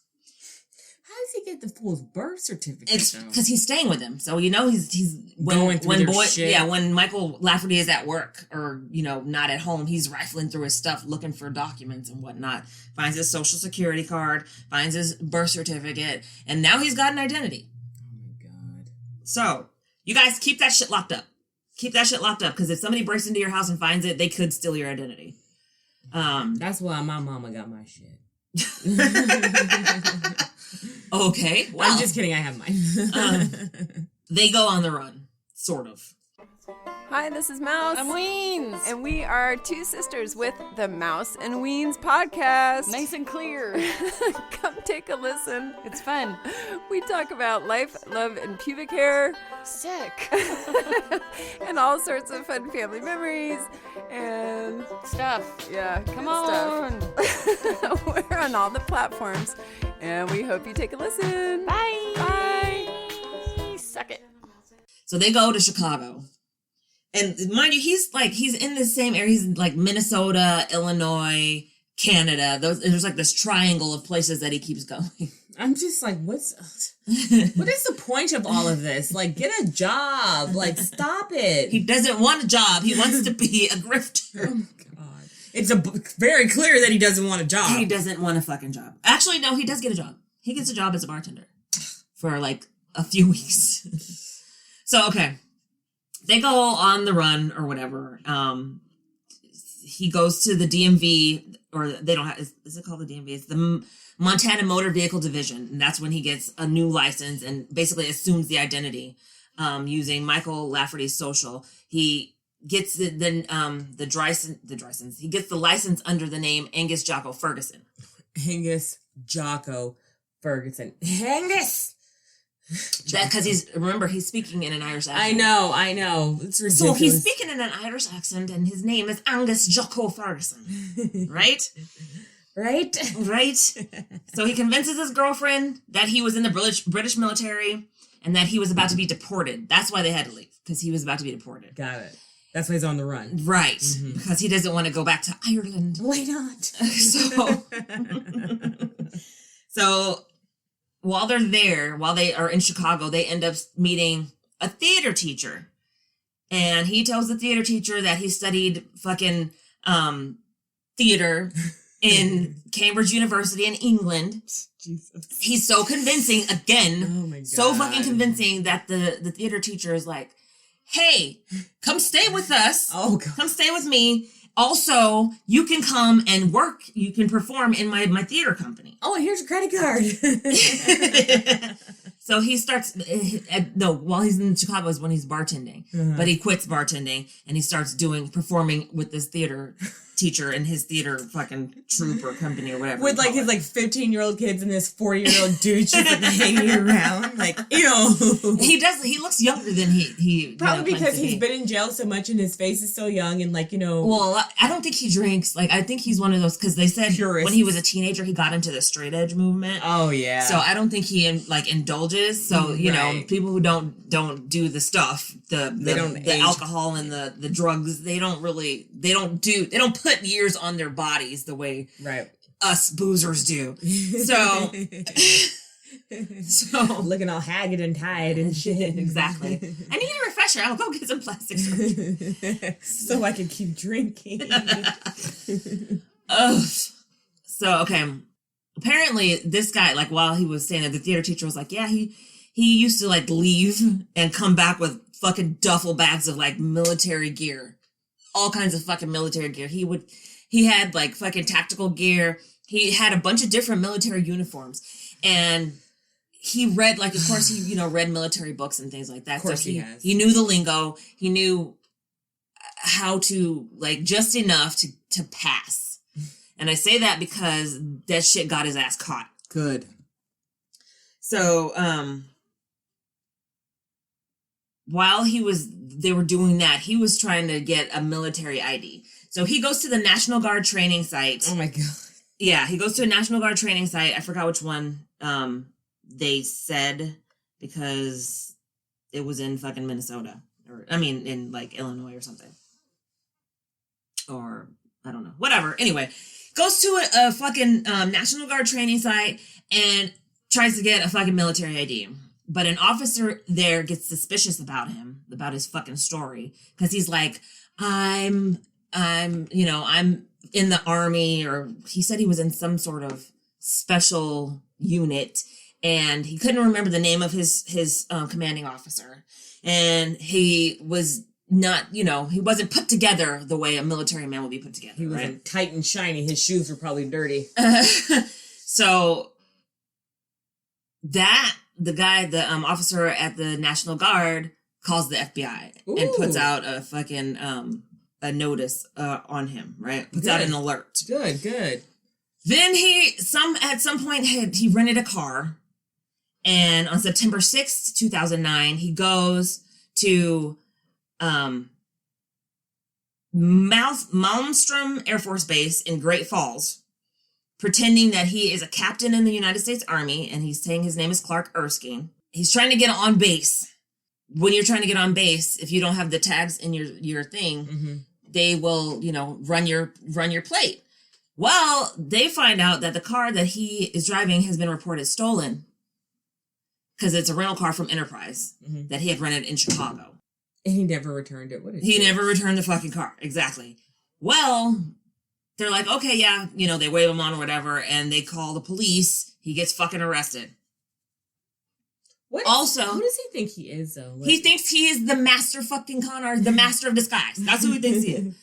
Speaker 1: How does he get the fool's birth certificate?
Speaker 2: It's because he's staying with him, so you know he's
Speaker 1: going through their shit.
Speaker 2: Yeah, when Michael Lafferty is at work or, you know, not at home, he's rifling through his stuff looking for documents and whatnot. Finds his social security card, finds his birth certificate, and now he's got an identity.
Speaker 1: Oh my god!
Speaker 2: So you guys keep that shit locked up. Keep that shit locked up, because if somebody breaks into your house and finds it, they could steal your identity.
Speaker 1: That's why my mama got my shit.
Speaker 2: Okay. Well,
Speaker 1: I'm just kidding. I have mine.
Speaker 2: They go on the run, sort of.
Speaker 3: Hi, this is Mouse
Speaker 4: and Weens.
Speaker 3: And we are two sisters with the Mouse and Weens podcast.
Speaker 4: Nice and clear.
Speaker 3: Come take a listen.
Speaker 4: It's fun.
Speaker 3: We talk about life, love, and pubic hair.
Speaker 4: Sick.
Speaker 3: And all sorts of fun family memories and
Speaker 4: Stuff.
Speaker 3: Yeah,
Speaker 4: Come
Speaker 3: good
Speaker 4: on.
Speaker 3: stuff. We're on all the platforms, and we hope you take a listen.
Speaker 4: Bye.
Speaker 3: Bye.
Speaker 4: Suck it.
Speaker 2: So they go to Chicago. And mind you, he's in the same area. He's in like Minnesota, Illinois, Canada. There's like this triangle of places that he keeps going.
Speaker 1: I'm just like, what is the point of all of this? Like, get a job. Like, stop it.
Speaker 2: He doesn't want a job. He wants to be a grifter.
Speaker 1: Oh my god. It's very clear that he doesn't want a job.
Speaker 2: He doesn't want a fucking job. Actually, no, he does get a job. He gets a job as a bartender for like a few weeks. So, okay. They go on the run or whatever. He goes to the DMV, or they don't have, is it called the DMV? It's the Montana Motor Vehicle Division. And that's when he gets a new license and basically assumes the identity using Michael Lafferty's social. He gets the he gets the license under the name Angus Jocko Ferguson.
Speaker 1: Angus Jocko Ferguson. Angus!
Speaker 2: That because he's speaking in an Irish accent.
Speaker 1: I know. It's ridiculous.
Speaker 2: So he's speaking in an Irish accent, and his name is Angus Jocko Ferguson. Right? Right. So he convinces his girlfriend that he was in the British military and that he was about to be deported. That's why they had to leave, because he was about to be deported.
Speaker 1: Got it. That's why he's on the run.
Speaker 2: Right.
Speaker 1: Mm-hmm.
Speaker 2: Because he doesn't want to go back to Ireland.
Speaker 1: Why not?
Speaker 2: So while they are in Chicago, they end up meeting a theater teacher. And he tells the theater teacher that he studied fucking theater in Cambridge University in England.
Speaker 1: Jesus.
Speaker 2: He's so convincing, again,
Speaker 1: Oh my God.
Speaker 2: so fucking convincing that the theater teacher is like, hey, come stay with us.
Speaker 1: Oh, God.
Speaker 2: Come stay with me. Also, you can come and work. You can perform in my theater company.
Speaker 1: Oh, and here's your credit card.
Speaker 2: So he starts, while he's in Chicago is when he's bartending. But he quits bartending and he starts performing with this theater teacher and his theater fucking troupe or company or whatever.
Speaker 1: With like his like 15-year-old kids and this 40-year-old dude just like hanging around. Like, ew.
Speaker 2: He looks younger than he
Speaker 1: Probably because
Speaker 2: he's
Speaker 1: been in jail so much and his face is so young and like,
Speaker 2: Well, I don't think he drinks. Like, I think he's one of those, because they said
Speaker 1: purists. When
Speaker 2: he was a teenager, he got into the straight edge movement.
Speaker 1: Oh, yeah.
Speaker 2: So I don't think he indulges. So, people who don't do the stuff, the alcohol and the drugs, they don't put years on their bodies the way us boozers do. So
Speaker 1: looking all haggard and tired and shit.
Speaker 2: Exactly. I need a refresher. I'll go get some plastic surgery.
Speaker 1: So I can keep drinking.
Speaker 2: So, okay. Apparently, this guy, like, while he was staying there, the theater teacher was like, yeah, he used to, like, leave and come back with fucking duffel bags of, like, military gear. All kinds of fucking military gear. He had, like, fucking tactical gear. He had a bunch of different military uniforms. And he read, like, of course, he, read military books and things like that.
Speaker 1: Of course
Speaker 2: so
Speaker 1: he has.
Speaker 2: He knew the lingo. He knew how to, like, just enough to pass. And I say that because that shit got his ass caught.
Speaker 1: Good.
Speaker 2: So, while they were doing that, he was trying to get a military ID. So he goes to the National Guard training site.
Speaker 1: Oh my God.
Speaker 2: Yeah, he goes to a National Guard training site. I forgot which one they said, because it was in fucking Minnesota. In like Illinois or something. Or, I don't know. Whatever. Anyway, goes to a fucking National Guard training site and tries to get a fucking military ID. But an officer there gets suspicious about him, about his fucking story. Because he's like, I'm in the army, or he said he was in some sort of special unit, and he couldn't remember the name of his commanding officer. And he was not, he wasn't put together the way a military man would be put together.
Speaker 1: He wasn't tight and shiny. His shoes were probably dirty.
Speaker 2: So the officer at the National Guard calls the FBI and puts out a fucking a notice on him, right? Puts out an alert.
Speaker 1: Good.
Speaker 2: Then at some point he rented a car, and on September 6th, 2009, he goes to Malmstrom Air Force Base in Great Falls, pretending that he is a captain in the United States Army, and he's saying his name is Clark Erskine. He's trying to get on base. When you're trying to get on base, if you don't have the tags in your thing, they will, run your plate. Well, they find out that the car that he is driving has been reported stolen, because it's a rental car from Enterprise that he had rented in Chicago.
Speaker 1: And he never returned it.
Speaker 2: He never returned the fucking car. Exactly. Well, they're like, okay, yeah, they wave him on or whatever, and they call the police. He gets fucking arrested. Who does
Speaker 1: he think he is, though?
Speaker 2: He thinks he is the master fucking con artist, the master of disguise. That's who he thinks he is.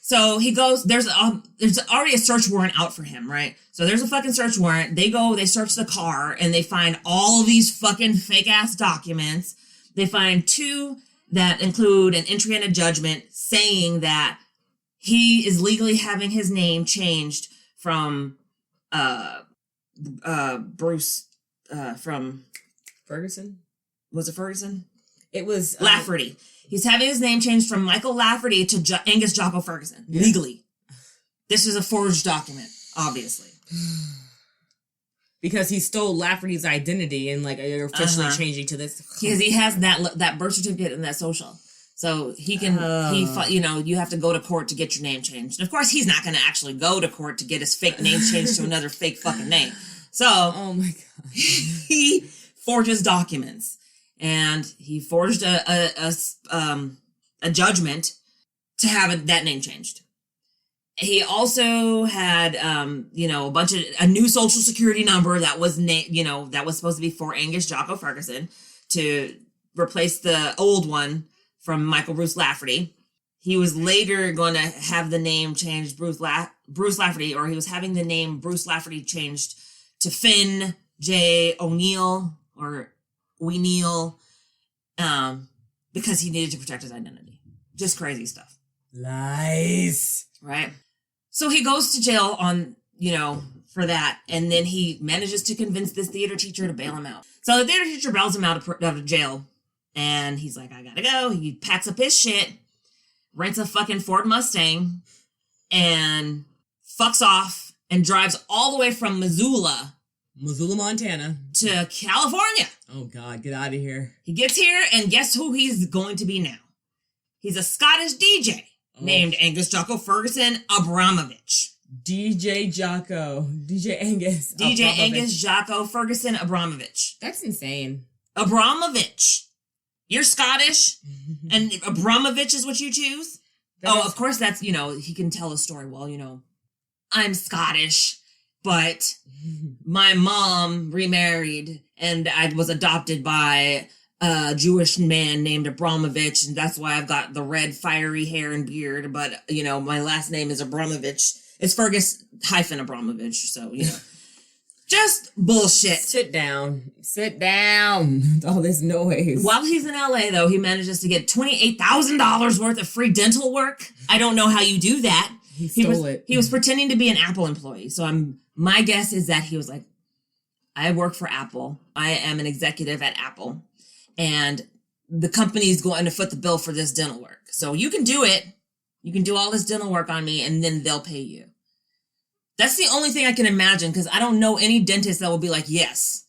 Speaker 2: So he goes, there's already a search warrant out for him, right? So there's a fucking search warrant. They search the car, and they find all of these fucking fake-ass documents. They find 2 that include an entry and a judgment saying that he is legally having his name changed from Bruce from
Speaker 1: Ferguson.
Speaker 2: Was it Ferguson?
Speaker 1: It was
Speaker 2: Lafferty. He's having his name changed from Michael Lafferty to Angus Jocko Ferguson, legally. This is a forged document, obviously.
Speaker 1: Because he stole Lafferty's identity and you're officially changing to this.
Speaker 2: Because he has that birth certificate and that social. So he can, you have to go to court to get your name changed. And of course, he's not going to actually go to court to get his fake name changed to another fake fucking name. So,
Speaker 1: oh my God.
Speaker 2: He forges documents. And he forged a judgment to have that name changed. He also had, a new social security number that was that was supposed to be for Angus Jocko Ferguson to replace the old one from Michael Bruce Lafferty. He was later going to have the name changed Bruce Lafferty, or he was having the name Bruce Lafferty changed to Finn J. O'Neill, or we kneel, because he needed to protect his identity. Just crazy stuff.
Speaker 1: Lies.
Speaker 2: Right? So he goes to jail on, for that, and then he manages to convince this theater teacher to bail him out. So the theater teacher bails him out of jail, and he's like, I gotta go. He packs up his shit, rents a fucking Ford Mustang, and fucks off and drives all the way from Missoula,
Speaker 1: Montana,
Speaker 2: to California.
Speaker 1: Oh, God, get out of here.
Speaker 2: He gets here, and guess who he's going to be now? He's a Scottish DJ named Angus Jocko Ferguson Abramovich.
Speaker 1: DJ Angus.
Speaker 2: DJ Angus Jocko Ferguson Abramovich.
Speaker 1: That's insane.
Speaker 2: Abramovich. You're Scottish, and Abramovich is what you choose? Of course, that's, he can tell a story. Well, I'm Scottish, but my mom remarried, and I was adopted by a Jewish man named Abramovich, and that's why I've got the red fiery hair and beard, but, my last name is Abramovich. It's Fergus hyphen Abramovich, so, just bullshit.
Speaker 1: Sit down. All this noise.
Speaker 2: While he's in LA, though, he manages to get $28,000 worth of free dental work. I don't know how you do that.
Speaker 1: He stole it.
Speaker 2: He was pretending to be an Apple employee. So my guess is that he was like, I work for Apple. I am an executive at Apple. And the company's going to foot the bill for this dental work. So you can do it. You can do all this dental work on me, and then they'll pay you. That's the only thing I can imagine, because I don't know any dentist that will be like, yes,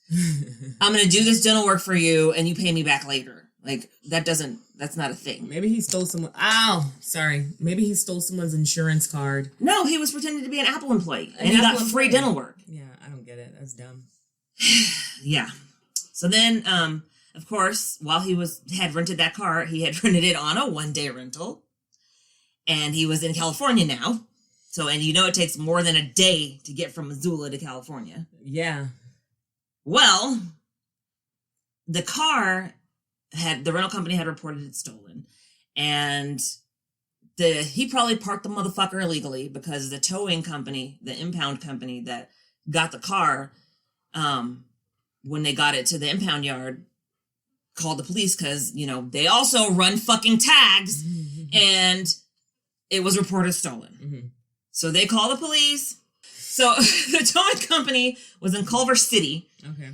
Speaker 2: I'm going to do this dental work for you, and you pay me back later. Like, that's not a thing.
Speaker 1: Maybe he stole Maybe he stole someone's insurance card.
Speaker 2: No, he was pretending to be an Apple employee, and he got free dental work.
Speaker 1: Yeah, I don't get it. That's dumb.
Speaker 2: Yeah. So then, of course, while he had rented that car, he had rented it on a one-day rental, and he was in California now. So, and it takes more than a day to get from Missoula to California.
Speaker 1: Yeah.
Speaker 2: Well, the rental company had reported it stolen. And he probably parked the motherfucker illegally, because the towing company, the impound company that got the car, when they got it to the impound yard, called the police because, they also run fucking tags, and it was reported stolen. Mm-hmm. So they call the police. So the towing company was in Culver City.
Speaker 1: Okay.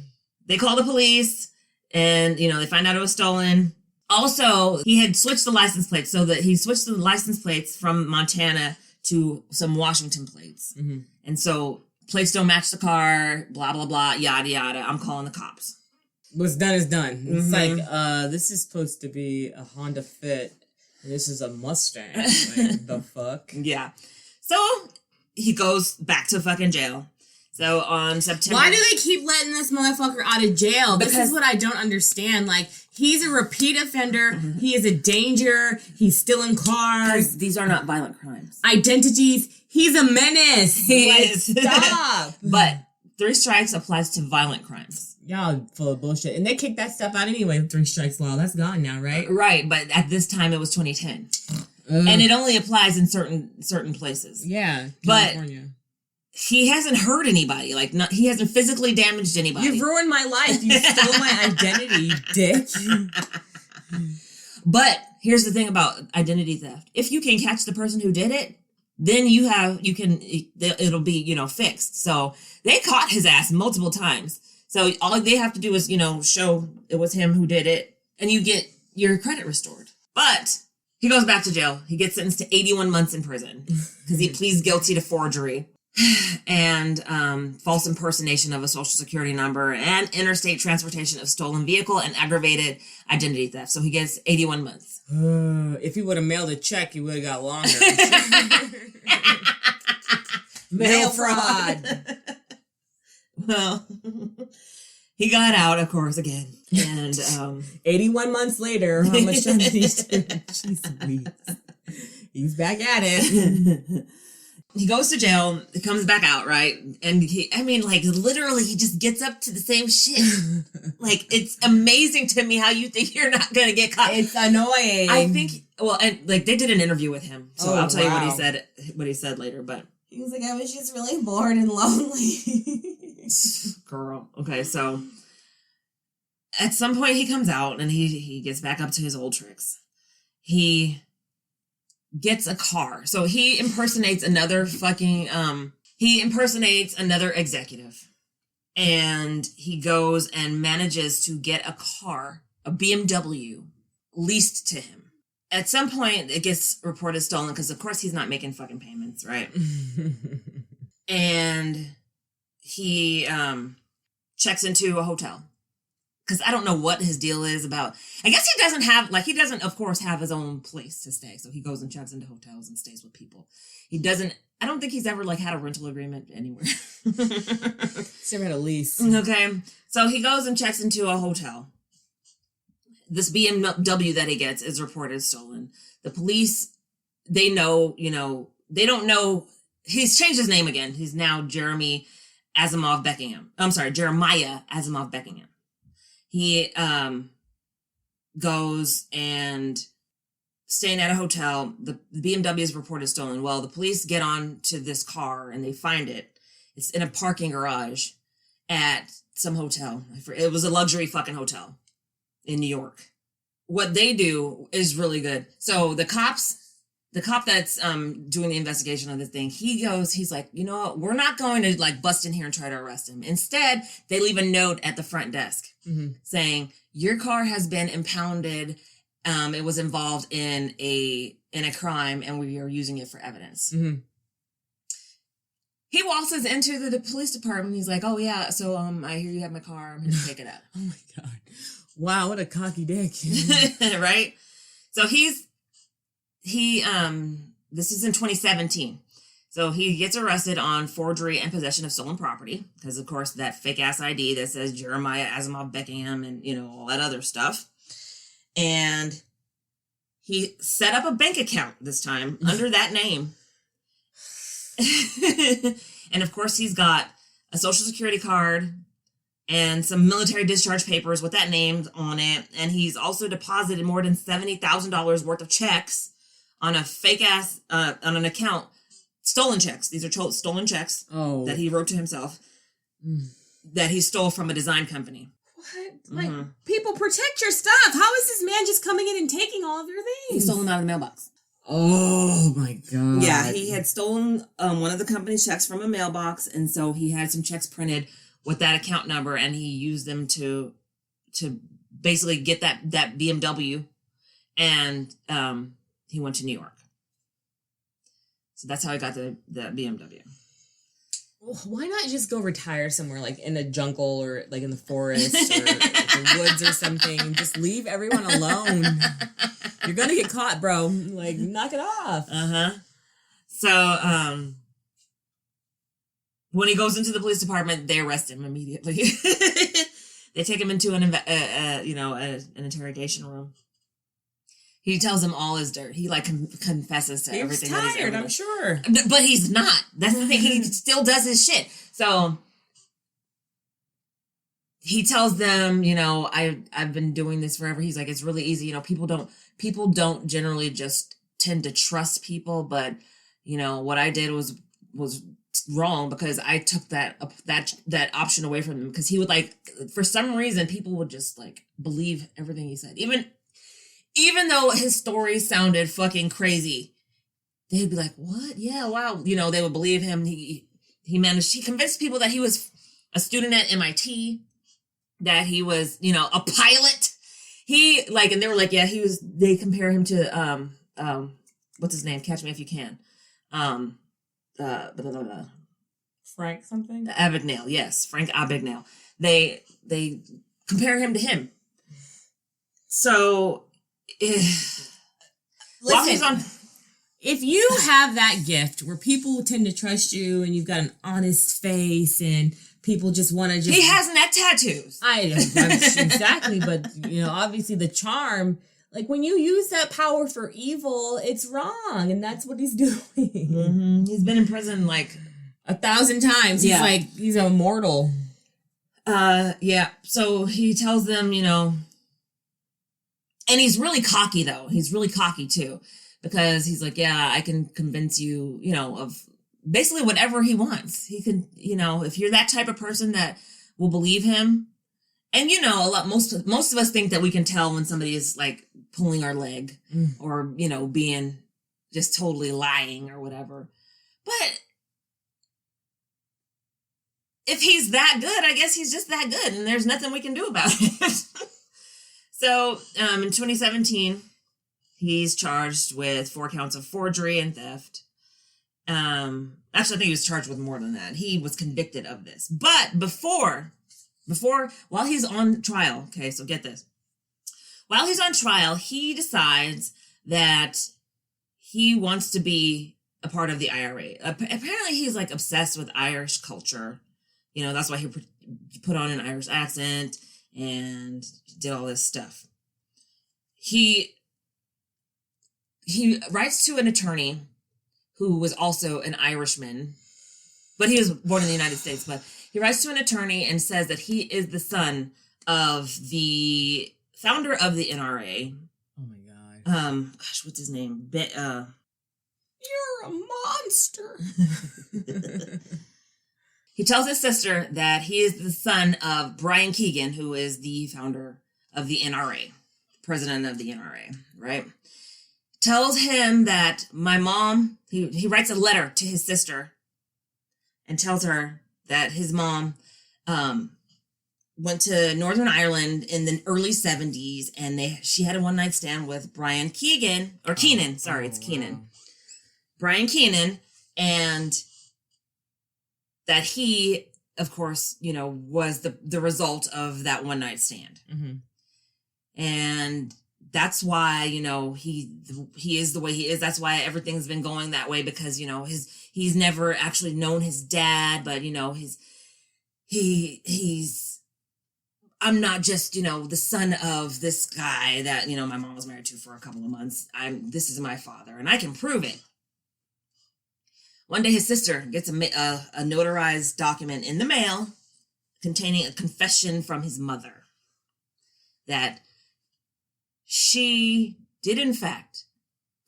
Speaker 2: They call the police, and, they find out it was stolen. Also, he had switched the license plates, so that he switched the license plates from Montana to some Washington plates. Mm-hmm. And so plates don't match the car, blah, blah, blah, yada, yada. I'm calling the cops.
Speaker 1: What's done is done. It's like, this is supposed to be a Honda Fit, and this is a Mustang. Like, the fuck?
Speaker 2: Yeah. So he goes back to fucking jail. So on September...
Speaker 1: Why do they keep letting this motherfucker out of jail? This is what I don't understand. Like, he's a repeat offender. Mm-hmm. He is a danger. He's stealing cars.
Speaker 2: These are not violent crimes.
Speaker 1: Identities. He's a menace.
Speaker 2: He is.
Speaker 1: Stop.
Speaker 2: But 3 strikes applies to violent crimes.
Speaker 1: Y'all full of bullshit. And they kicked that stuff out anyway, 3 strikes law. That's gone now, right?
Speaker 2: Right, but at this time it was 2010. And it only applies in certain places.
Speaker 1: Yeah, California.
Speaker 2: But he hasn't hurt anybody. Like, he hasn't physically damaged anybody.
Speaker 1: You've ruined my life. You stole my identity, dick.
Speaker 2: But here's the thing about identity theft. If you can catch the person who did it, then it'll be, fixed. So they caught his ass multiple times. So all they have to do is, show it was him who did it, and you get your credit restored. But he goes back to jail. He gets sentenced to 81 months in prison because he pleads guilty to forgery and false impersonation of a social security number and interstate transportation of stolen vehicle and aggravated identity theft. So he gets 81 months.
Speaker 1: If he would have mailed a check, he would have got longer.
Speaker 2: Mail fraud. Well, he got out, of course, again. And
Speaker 1: 81 months later, how much time did he do? Jeez, he's back at it.
Speaker 2: He goes to jail, he comes back out, right? And literally, he just gets up to the same shit. Like, it's amazing to me how you think you're not going to get caught.
Speaker 1: It's annoying.
Speaker 2: I think, they did an interview with him. So I'll tell you what he said later, but.
Speaker 1: He was like, I was just really bored and lonely.
Speaker 2: Girl. Okay, so At some point he comes out and he gets back up to his old tricks. He gets a car. So he impersonates another executive. And he goes and manages to get a car, a BMW, leased to him. At some point, it gets reported stolen because, of course, he's not making fucking payments, right? And he checks into a hotel. Because I don't know what his deal is about. I guess he doesn't, of course, have his own place to stay. So he goes and checks into hotels and stays with people. I don't think he's ever, had a rental agreement anywhere.
Speaker 1: He's never had a lease.
Speaker 2: Okay. So he goes and checks into a hotel. This BMW that he gets is reported stolen. The police, they know, they don't know. He's changed his name again. He's now Jeremiah Asimov Beckingham. He goes and staying at a hotel. The BMW is reported stolen. Well, the police get on to this car and they find it. It's in a parking garage at some hotel. It was a luxury fucking hotel in New York. What they do is really good. So the cop that's doing the investigation on this thing, he's like, you know what? We're not going to bust in here and try to arrest him. Instead, they leave a note at the front desk saying, your car has been impounded. It was involved in a crime and we are using it for evidence. Mm-hmm. He waltzes into the police department. He's like, oh yeah, so I hear you have my car. I'm going to take it up.
Speaker 1: Oh my God. Wow, what a cocky dick.
Speaker 2: Right? So this is in 2017. So he gets arrested on forgery and possession of stolen property. Because, of course, that fake-ass ID that says Jeremiah Asimov Beckingham and, all that other stuff. And he set up a bank account this time under that name. And, of course, he's got a Social Security card and some military discharge papers with that name on it. And he's also deposited more than $70,000 worth of checks on a fake-ass, on an account. Stolen checks. These are stolen checks that he wrote to himself that he stole from a design company.
Speaker 1: What? People, protect your stuff. How is this man just coming in and taking all of your things?
Speaker 2: He stole them out of the mailbox.
Speaker 1: Oh, my God.
Speaker 2: Yeah, he had stolen one of the company's checks from a mailbox, and so he had some checks printed with that account number, and he used them to basically get that BMW, and he went to New York. So that's how I got the BMW.
Speaker 1: Why not just go retire somewhere, in a jungle or in the forest or the woods or something, and just leave everyone alone? You're gonna get caught, bro. Knock it off.
Speaker 2: So, when he goes into the police department, they arrest him immediately. They take him into an interrogation room. He tells them all his dirt. He confesses to everything.
Speaker 1: He's tired,
Speaker 2: that
Speaker 1: I'm sure.
Speaker 2: But he's not. That's the thing. He still does his shit. So he tells them, I've been doing this forever. He's like, it's really easy. People don't generally just tend to trust people, but what I did was wrong because I took that option away from him, because he would for some reason people would just believe everything he said. Even though his story sounded fucking crazy, they'd be like, what? Yeah, wow. They would believe him. He convinced people that he was a student at MIT, that he was, a pilot. And they were like, yeah, they compare him to, what's his name? Catch Me If You Can.
Speaker 1: Frank something?
Speaker 2: Abagnale, yes. Frank Abagnale. They compare him to him. So,
Speaker 1: listen, if you have that gift where people tend to trust you and you've got an honest face and people just want to
Speaker 2: He has neck tattoos.
Speaker 1: Exactly, but, obviously the charm, when you use that power for evil, it's wrong, and that's what he's doing.
Speaker 2: Mm-hmm. He's been in prison
Speaker 1: 1,000 times.
Speaker 2: Yeah.
Speaker 1: He's immortal.
Speaker 2: Yeah. So he tells them, and he's really cocky, though. He's really cocky, too, because he's like, yeah, I can convince you, of basically whatever he wants. He can, if you're that type of person that will believe him And most of us think that we can tell when somebody is like pulling our leg or, being just totally lying or whatever. But if he's that good, I guess he's just that good and there's nothing we can do about it. So, in 2017, he's charged with 4 counts of forgery and theft. Actually, I think he was charged with more than that. He was convicted of this. But before, while he's on trial, okay, so get this. While he's on trial, he decides that he wants to be a part of the IRA. Apparently, he's like obsessed with Irish culture. That's why he put on an Irish accent and did all this stuff. He writes to an attorney who was also an Irishman, but he was born in the United States. But he writes to an attorney and says that he is the son of the founder of the NRA.
Speaker 1: Oh my God.
Speaker 2: What's his name?
Speaker 1: You're a monster.
Speaker 2: He tells his sister that he is the son of Brian Keegan, who is the founder of the NRA, president of the NRA, right? Tells him that my mom, he writes a letter to his sister and tells her that his mom went to Northern Ireland in the early 70s and she had a one-night stand with Brian Keegan, or Keenan, it's Keenan. Wow. Brian Keenan, and that he, of course, was the result of that one-night stand. Mm-hmm. And that's why, he is the way he is. That's why everything's been going that way, because, he's never actually known his dad, but, I'm not just, the son of this guy that, my mom was married to for a couple of months. This is my father, and I can prove it. One day his sister gets a notarized document in the mail containing a confession from his mother that she did, in fact,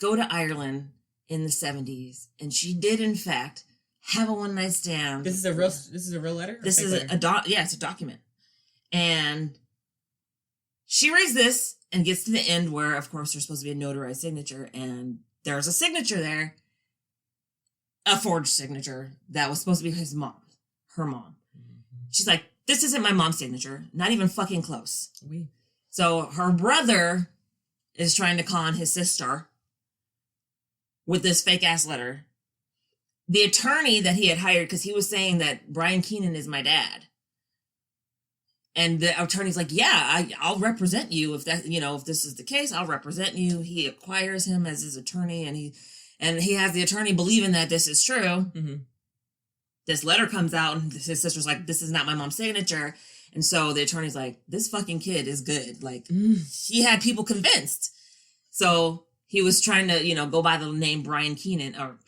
Speaker 2: go to Ireland in the 70s, and she did, in fact, have a one-night stand.
Speaker 1: This is a real letter?
Speaker 2: This is it's a document. And she reads this and gets to the end where, of course, there's supposed to be a notarized signature, and there's a signature there, a forged signature that was supposed to be her mom. Mm-hmm. She's like, this isn't my mom's signature, not even fucking close.
Speaker 1: Oui.
Speaker 2: So her brother is trying to con his sister with this fake ass letter. The attorney that he had hired, because he was saying that Brian Keenan is my dad. And the attorney's like, yeah, I'll represent you if this is the case, I'll represent you. He acquires him as his attorney, and he has the attorney believing that this is true. Mm-hmm. This letter comes out, and his sister's like, this is not my mom's signature. And so the attorney's like, this fucking kid is good. Like, he had people convinced. So he was trying to, go by the name Brian Keenan, or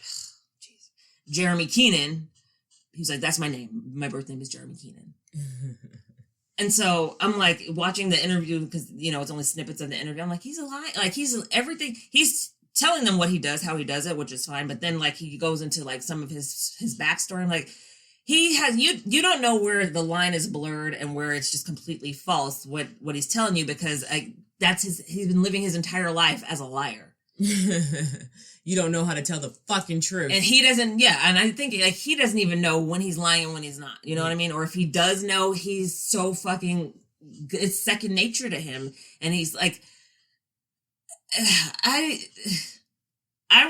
Speaker 2: Jeremy Keenan. He's like, that's my name. My birth name is Jeremy Keenan. And so I'm like watching the interview, because, it's only snippets of the interview. I'm like, he's a lie. Like, he's everything. He's telling them what he does, how he does it, which is fine. But then, like, he goes into, like, some of his backstory. I'm like, he has, you don't know where the line is blurred and where it's just completely false, what he's telling you, because he's been living his entire life as a liar.
Speaker 1: You don't know how to tell the fucking truth.
Speaker 2: And he doesn't, and I think, like, he doesn't even know when he's lying and when he's not. You know what I mean? Or if he does know, he's so fucking, it's second nature to him. And he's like, I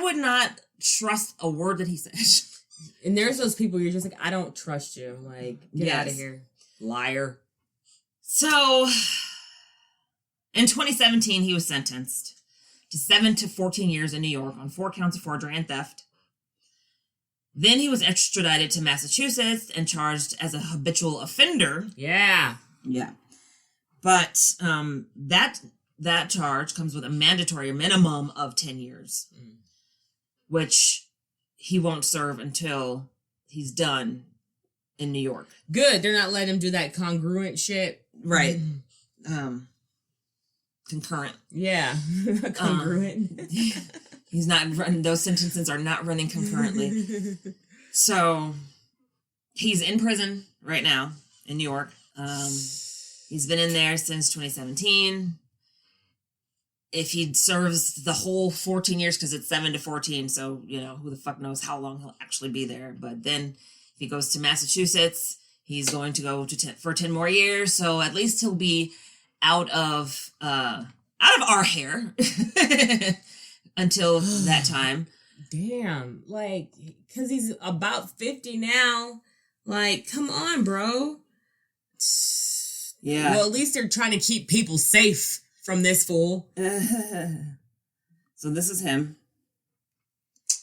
Speaker 2: would not trust a word that he says.
Speaker 1: And there's those people you're just like, I don't trust you. Like, get out of here. Liar.
Speaker 2: So, in 2017, he was sentenced to 7 to 14 years in New York on 4 counts of forgery and theft. Then he was extradited to Massachusetts and charged as a habitual offender.
Speaker 1: Yeah.
Speaker 2: Yeah. But that charge comes with a mandatory minimum of 10 years, which he won't serve until he's done in New York.
Speaker 1: Good. They're not letting him do that congruent shit.
Speaker 2: Right. Concurrent.
Speaker 1: Yeah. Congruent.
Speaker 2: He's not running, those sentences are not running concurrently. So he's in prison right now in New York. He's been in there since 2017. If he serves the whole 14 years, because it's 7 to 14, so, who the fuck knows how long he'll actually be there. But then if he goes to Massachusetts, he's going to go for 10 more years. So at least he'll be out of our hair until that time.
Speaker 1: Damn. Like, because he's about 50 now. Like, come on, bro.
Speaker 2: Yeah.
Speaker 1: Well, at least they're trying to keep people safe from this fool.
Speaker 2: So this is him.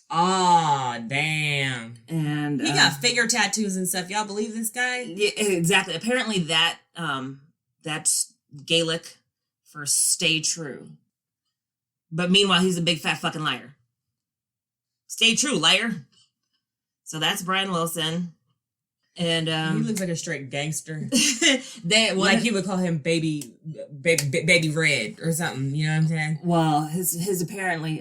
Speaker 1: Aw, damn.
Speaker 2: And
Speaker 1: he got finger tattoos and stuff. Y'all believe this guy?
Speaker 2: Yeah, exactly. Apparently that's Gaelic for stay true. But meanwhile, he's a big fat fucking liar. Stay true, liar. So that's Brian Wilson. And
Speaker 1: he looks like a straight gangster.
Speaker 2: Like
Speaker 1: you would call him baby red or something. You know what I'm saying?
Speaker 2: Well, his apparently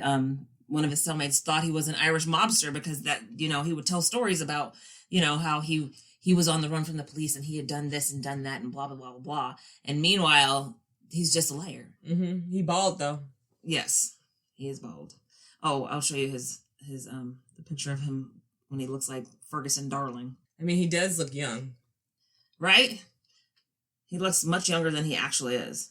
Speaker 2: one of his cellmates thought he was an Irish mobster because that he would tell stories about how he was on the run from the police and he had done this and done that and blah blah blah blah blah. And meanwhile, he's just a liar.
Speaker 1: Mm-hmm. He bald though.
Speaker 2: Yes, he is bald. Oh, I'll show you his the picture of him when he looks like Ferguson Darling.
Speaker 1: I mean, he does look young.
Speaker 2: Right? He looks much younger than he actually is.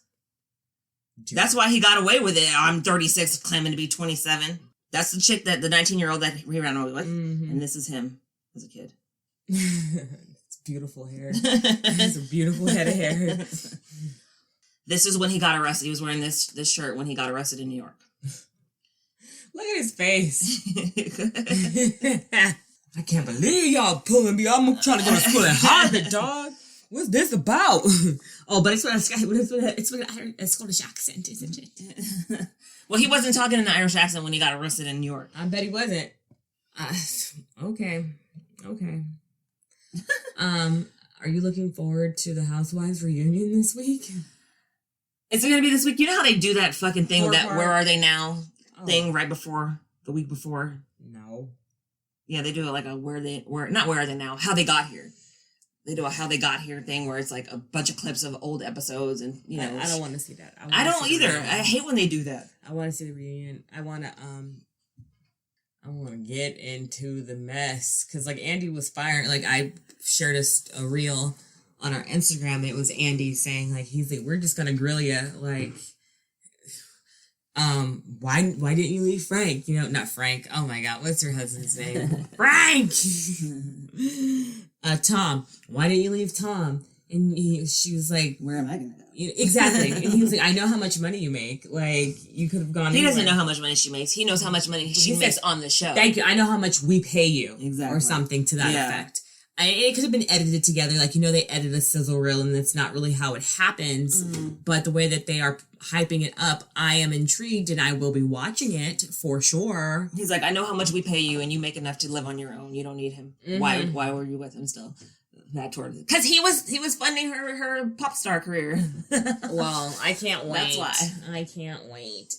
Speaker 2: Dude. That's why he got away with it. I'm 36, claiming to be 27. That's the chick, the 19-year-old that he ran away with. Mm-hmm. And this is him as a kid.
Speaker 1: It's beautiful hair. It's a beautiful head of hair.
Speaker 2: This is when he got arrested. He was wearing this shirt when he got arrested in New York.
Speaker 1: Look at his face. I can't believe y'all pulling me. I'm trying to go to school at Harvard, dog. What's this about? Oh, but it's with a Scottish accent, isn't it?
Speaker 2: Well, he wasn't talking in an Irish accent when he got arrested in New York.
Speaker 1: I bet he wasn't. Okay. Are you looking forward to the Housewives reunion this week?
Speaker 2: Is it going to be this week? You know how they do that fucking thing, Where Are They Now thing right before, the week before?
Speaker 1: No.
Speaker 2: Yeah, they do it like a not Where Are They Now, How They Got Here. They do a How They Got Here thing where it's like a bunch of clips of old episodes and,
Speaker 1: I don't want to see that.
Speaker 2: I don't either. I hate when they do that.
Speaker 1: I want to see the reunion. I want to get into the mess. Because, like, Andy was firing. Like, I shared a reel on our Instagram. It was Andy saying, like, he's like, we're just going to grill you. Like, why didn't you leave Frank? Not Frank. Oh my God, what's her husband's name? Frank! Tom. Why didn't you leave Tom? And she was like,
Speaker 2: where am I going to go?
Speaker 1: Exactly. And he was like, I know how much money you make. Like, you could have gone
Speaker 2: He doesn't know how much money she makes. He knows how much money she makes on the show.
Speaker 1: Thank you. I know how much we pay you.
Speaker 2: Exactly.
Speaker 1: Or something to that effect. It could have been edited together. Like, they edit a sizzle reel and that's not really how it happens. Mm-hmm. But the way that they are hyping it up, I am intrigued and I will be watching it for sure.
Speaker 2: He's like, I know how much we pay you and you make enough to live on your own. You don't need him. Mm-hmm. Why were you with him still? Because he was funding her pop star career.
Speaker 1: Well, I can't wait.
Speaker 2: That's why.
Speaker 1: I can't wait.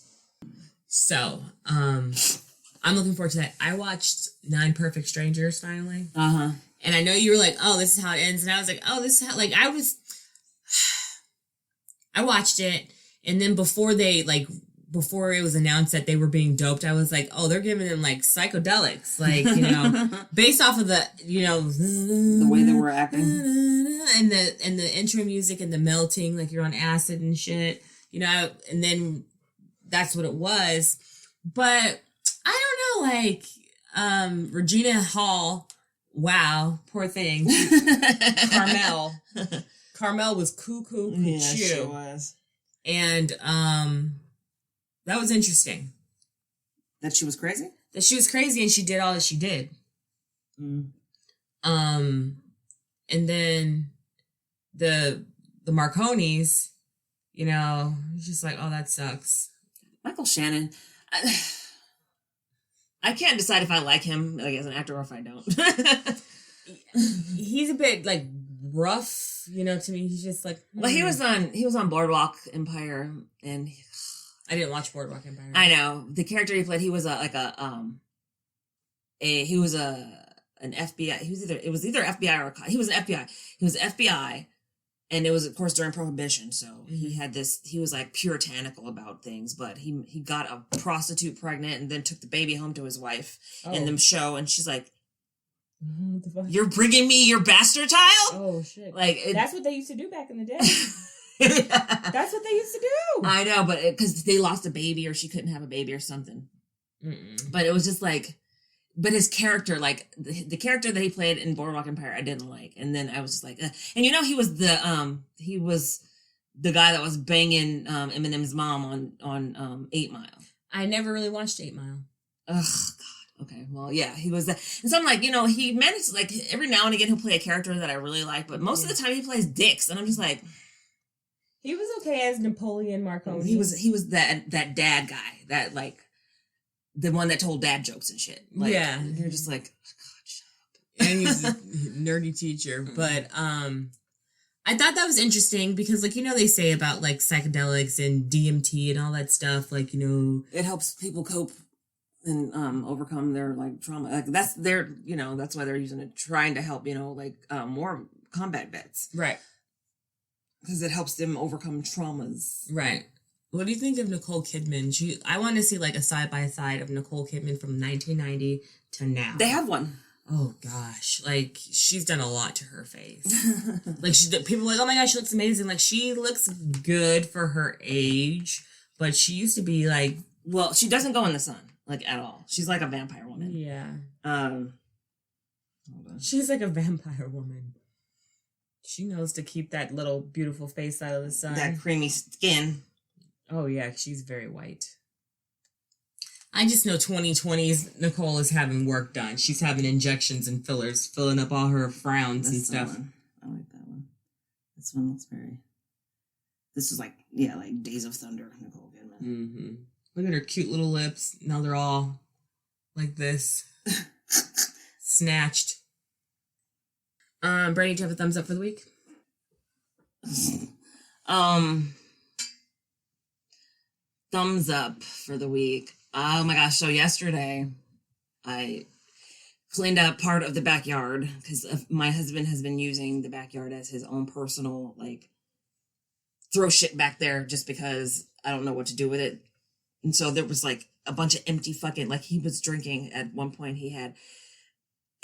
Speaker 1: So, I'm looking forward to that. I watched 9 Perfect Strangers finally.
Speaker 2: Uh-huh.
Speaker 1: And I know you were like, oh, this is how it ends. And I was like, oh, this is how, like, I watched it. And then before it was announced that they were being doped, I was like, oh, they're giving them like psychedelics. Like, based off of the,
Speaker 2: the way they were acting.
Speaker 1: And the intro music and the melting, like you're on acid and shit, and then that's what it was. But I don't know, like, Regina Hall, wow, poor thing. Carmel was cuckoo.
Speaker 2: Yeah, she was.
Speaker 1: And that was interesting.
Speaker 2: That she was crazy?
Speaker 1: That she was crazy and she did all that she did.
Speaker 2: Mm.
Speaker 1: And then the Marconis, it's just like, oh, that sucks.
Speaker 2: Michael Shannon. I can't decide if I like him like as an actor or if I don't.
Speaker 1: He's a bit like rough, to me. He's just like.
Speaker 2: Well, he was on Boardwalk Empire, and
Speaker 1: I didn't watch Boardwalk Empire.
Speaker 2: I know the character he played. He was an FBI. It was either FBI or he was an FBI. He was FBI, And it was, of course, during Prohibition. So he was like puritanical about things, but he got a prostitute pregnant and then took the baby home to his wife in the show. And she's like,
Speaker 1: What the fuck?
Speaker 2: "You're bringing me your bastard child?"
Speaker 1: Oh, shit.
Speaker 2: Like,
Speaker 1: that's what they used to do back in the day. That's what they used to do.
Speaker 2: I know, but because they lost a baby or she couldn't have a baby or something.
Speaker 1: Mm-mm.
Speaker 2: But it was just like, but his character, like the character that he played in Boardwalk Empire, I didn't like. And then I was just like, and you know, he was the guy that was banging Eminem's mom on 8 Mile.
Speaker 1: I never really watched 8 Mile.
Speaker 2: Ugh, God. Okay, well, yeah, he was that. And so I'm like, you know, he managed, like, every now and again he'll play a character that I really like, but most of the time he plays dicks, and I'm just like,
Speaker 1: he was okay as Napoleon Marconi.
Speaker 2: He was that dad guy, that, like, the one that told dad jokes and shit. Like,
Speaker 1: yeah,
Speaker 2: you're just like, oh, God, shut
Speaker 1: up. And he's a nerdy teacher, but I thought that was interesting because, like, you know, they say about, like, psychedelics and DMT and all that stuff, like, you know,
Speaker 2: it helps people cope and overcome their, like, trauma. Like, that's their, you know, that's why they're using it, trying to help, you know, like, more combat vets,
Speaker 1: right?
Speaker 2: Because it helps them overcome traumas,
Speaker 1: right? What do you think of Nicole Kidman? I want to see, like, a side-by-side of Nicole Kidman from 1990 to now.
Speaker 2: They have one.
Speaker 1: Oh, gosh. Like, she's done a lot to her face. Like, people are like, oh, my gosh, she looks amazing. Like, she looks good for her age, but she used to be, like...
Speaker 2: Well, she doesn't go in the sun, like, at all. She's like a vampire woman.
Speaker 1: Yeah.
Speaker 2: Hold on.
Speaker 1: She's like a vampire woman. She knows to keep that little beautiful face out of the sun.
Speaker 2: That creamy skin.
Speaker 1: Oh, yeah, she's very white. I just know 2020's Nicole is having work done. She's having injections and fillers, filling up all her frowns and stuff.
Speaker 2: I like that one. This one looks very... This is like, yeah, like Days of Thunder, Nicole Kidman.
Speaker 1: Mm-hmm. Look at her cute little lips. Now they're all like this. Snatched. Brady, do you have a thumbs up for the week?
Speaker 2: Thumbs up for the week. Oh my gosh, so yesterday I cleaned up part of the backyard because my husband has been using the backyard as his own personal, like, throw shit back there just because I don't know what to do with it. And so there was, like, a bunch of empty fucking, like, he was drinking at one point. He had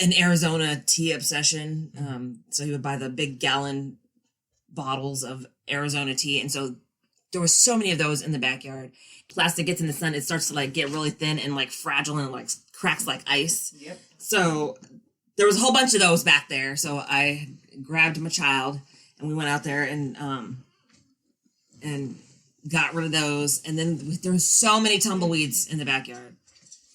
Speaker 2: an Arizona tea obsession. So he would buy the big gallon bottles of Arizona tea. And so there was so many of those in the backyard. Plastic gets in the sun, it starts to, like, get really thin and, like, fragile and, like, cracks like ice.
Speaker 1: Yep.
Speaker 2: So there was a whole bunch of those back there. So I grabbed my child and we went out there and got rid of those. And then there was so many tumbleweeds in the backyard.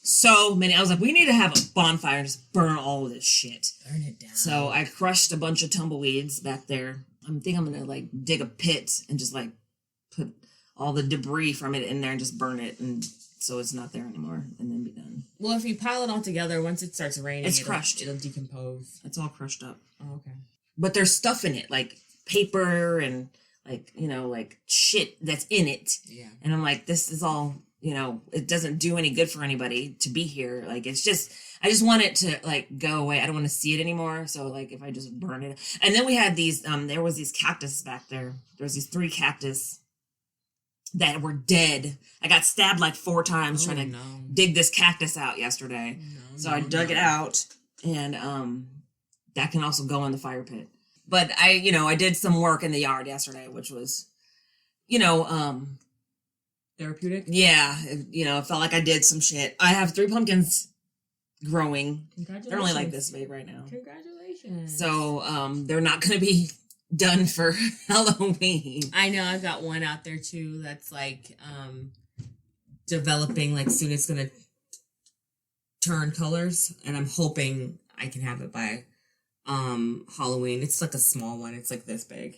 Speaker 2: So many. I was like, we need to have a bonfire and just burn all of this shit.
Speaker 1: Burn it down.
Speaker 2: So I crushed a bunch of tumbleweeds back there. I think I'm going to, like, dig a pit and just, like, put all the debris from it in there and just burn it, and so it's not there anymore, and then be done.
Speaker 1: Well, if you pile it all together, once it starts raining,
Speaker 2: it's crushed.
Speaker 1: It'll decompose.
Speaker 2: It's all crushed up.
Speaker 1: Oh, okay.
Speaker 2: But there's stuff in it, like paper and, like, you know, like shit that's in it.
Speaker 1: Yeah.
Speaker 2: And I'm like, this is all, you know, it doesn't do any good for anybody to be here. Like, it's just, I just want it to, like, go away. I don't want to see it anymore. So, like, if I just burn it. And then we had these, there was these cactus back there. There was these 3 cactus that were dead. I got stabbed like 4 times trying to dig this cactus out yesterday. I dug it out, and that can also go in the fire pit. But I did some work in the yard yesterday, which was,
Speaker 1: therapeutic.
Speaker 2: Yeah, it felt like I did some shit. I have 3 pumpkins growing. They're only like this big right now.
Speaker 1: Congratulations.
Speaker 2: So they're not going to be done for Halloween.
Speaker 1: I know, I've got one out there too that's like developing, like soon it's gonna turn colors, and I'm hoping I can have it by Halloween. It's like a small one, it's like this big.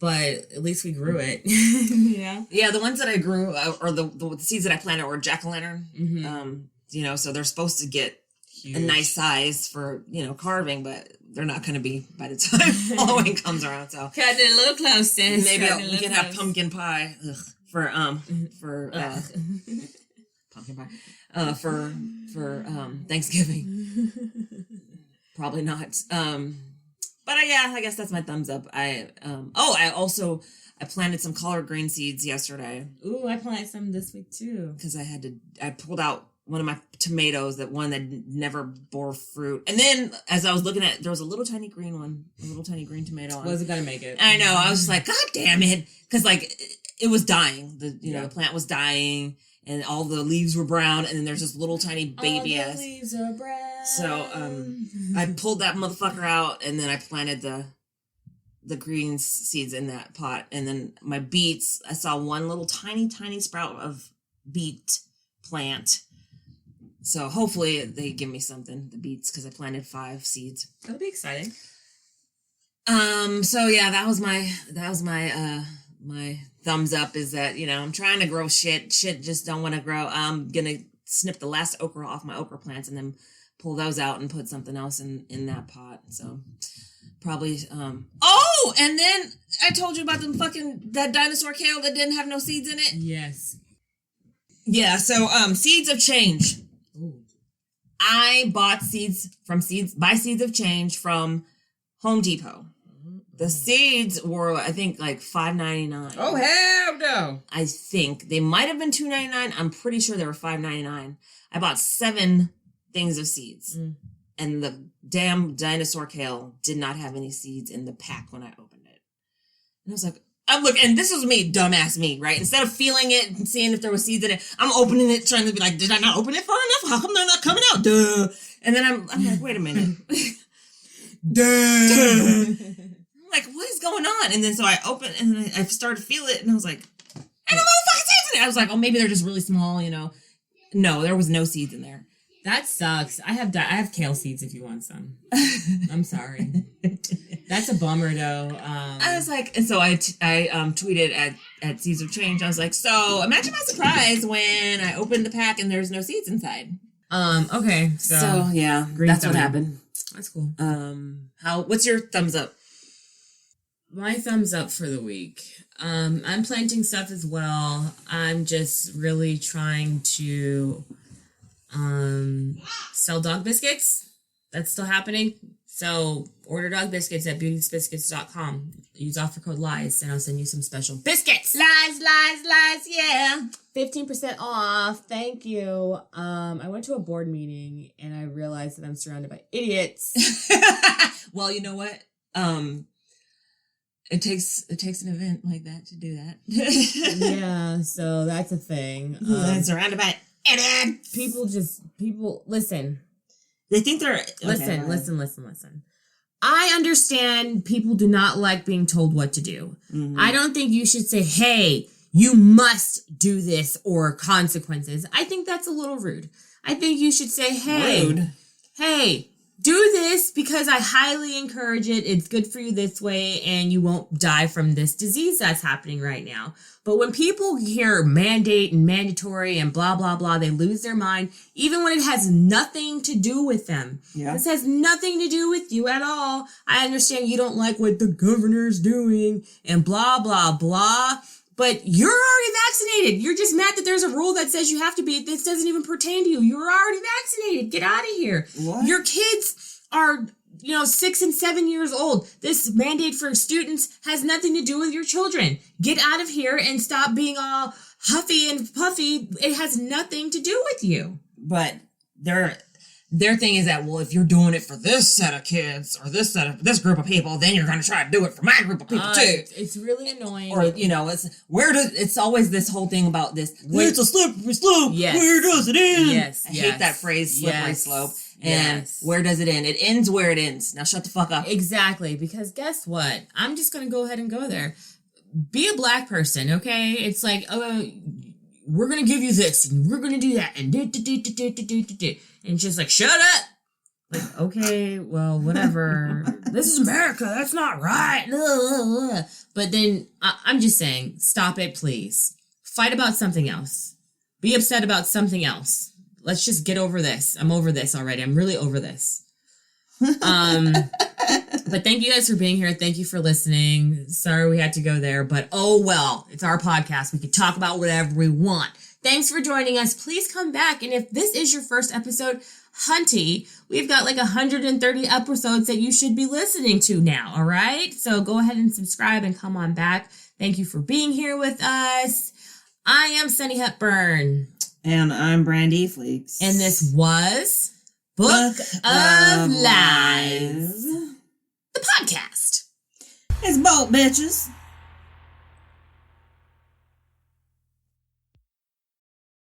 Speaker 1: But at least we grew it.
Speaker 2: Yeah, the ones that I grew or the seeds that I planted were jack-o'-lantern.
Speaker 1: Mm-hmm.
Speaker 2: So they're supposed to get huge. A nice size for we but they're not going to be by the time Halloween comes around. So
Speaker 1: cut it a little close, sis.
Speaker 2: Maybe we can have pumpkin pie for pumpkin pie for Thanksgiving. Probably not. But But yeah, I guess that's my thumbs up. I planted some collard green seeds yesterday.
Speaker 1: Ooh, I planted some this week too.
Speaker 2: Because I pulled out one of my tomatoes, that never bore fruit. And then as I was looking at it, there was a little tiny green tomato.
Speaker 1: Wasn't gonna make it.
Speaker 2: I know. I was just like, God damn it. Because like it was dying. The plant was dying and all the leaves were brown. And then there's this little tiny baby
Speaker 1: all the
Speaker 2: ass.
Speaker 1: leaves are brown.
Speaker 2: So I pulled that motherfucker out and then I planted the green seeds in that pot. And then my beets, I saw one little tiny sprout of beet plant. So hopefully they give me something, the beets, because I planted 5 seeds.
Speaker 1: That'll be exciting.
Speaker 2: So yeah, that was my my thumbs up, is that, I'm trying to grow shit just don't want to grow. I'm gonna snip the last okra off my okra plants and then pull those out and put something else in that pot. So probably and then I told you about that dinosaur kale that didn't have no seeds in it.
Speaker 1: Yes.
Speaker 2: Yeah, so Seeds of Change.
Speaker 1: Ooh.
Speaker 2: I bought Seeds of Change from Home Depot. The seeds were, I think, like $5.99.
Speaker 1: Oh hell no!
Speaker 2: I think they might have been $2.99. I'm pretty sure they were $5.99. I bought 7 things of seeds, and the damn dinosaur kale did not have any seeds in the pack when I opened it. And I was like, and this was me, dumbass me, right? Instead of feeling it and seeing if there was seeds in it, I'm opening it, trying to be like, did I not open it far enough? How come they're not coming out? Duh. And then I'm like, wait a minute. Duh. Like, what is going on? And then so I opened and I started to feel it and I was like, and the motherfucking seeds in it. I was like, oh, maybe they're just really small, No, there was no seeds in there.
Speaker 1: That sucks. I have kale seeds if you want some. I'm sorry. That's a bummer though.
Speaker 2: I was like, and so I tweeted at Seeds of Change. I was like, so imagine my surprise when I opened the pack and there's no seeds inside.
Speaker 1: Okay.
Speaker 2: So yeah, that's what happened.
Speaker 1: That's cool.
Speaker 2: What's your thumbs up?
Speaker 1: My thumbs up for the week. I'm planting stuff as well. I'm just really trying to sell dog biscuits. That's still happening. So order dog biscuits at beautysbiscuits.com. Use offer code LIES and I'll send you some special biscuits.
Speaker 2: Lies, yeah.
Speaker 1: 15% off. Thank you. I went to a board meeting and I realized that I'm surrounded by idiots.
Speaker 2: Well, you know what? It takes an event like that to do that.
Speaker 1: Yeah, so that's a thing.
Speaker 2: Surrounded by idiots.
Speaker 1: People listen.
Speaker 2: They think they're...
Speaker 1: Listen. I understand people do not like being told what to do. Mm-hmm. I don't think you should say, hey, you must do this or consequences. I think that's a little rude. I think you should say, hey, do this because I highly encourage it. It's good for you this way and you won't die from this disease that's happening right now. But when people hear mandate and mandatory and blah, blah, blah, they lose their mind, even when it has nothing to do with them. Yeah. This has nothing to do with you at all. I understand you don't like what the governor's doing and blah, blah, blah. But you're already vaccinated. You're just mad that there's a rule that says you have to be. This doesn't even pertain to you. You're already vaccinated. Get out of here. What? Your kids are, 6 and 7 years old. This mandate for students has nothing to do with your children. Get out of here and stop being all huffy and puffy. It has nothing to do with you.
Speaker 2: But their thing is that, well, if you're doing it for this set of kids or this group of people, then you're going to try to do it for my group of people too.
Speaker 1: It's really annoying.
Speaker 2: Or it's always this whole thing about this. It's a slippery slope.
Speaker 1: Yes.
Speaker 2: Where does it end?
Speaker 1: Yes.
Speaker 2: I hate that phrase, slippery slope. And where does it end? It ends where it ends. Now shut the fuck up.
Speaker 1: Exactly. Because guess what? I'm just going to go ahead and go there. Be a black person, okay? It's like, we're going to give you this and we're going to do that and do. And it's just like, shut up. Like, okay, well, whatever. This is America. That's not right. But then I'm just saying, stop it, please. Fight about something else. Be upset about something else. Let's just get over this. I'm over this already. I'm really over this. But thank you guys for being here. Thank you for listening. Sorry we had to go there, but oh well. It's our podcast. We can talk about whatever we want. Thanks for joining us. Please come back. And if this is your first episode, Hunty, we've got like 130 episodes that you should be listening to now, all right? So go ahead and subscribe and come on back. Thank you for being here with us. I am Sunny Hepburn.
Speaker 2: And I'm Brandy Fleeks.
Speaker 1: And this was Book of Lies, the podcast.
Speaker 2: It's both bitches.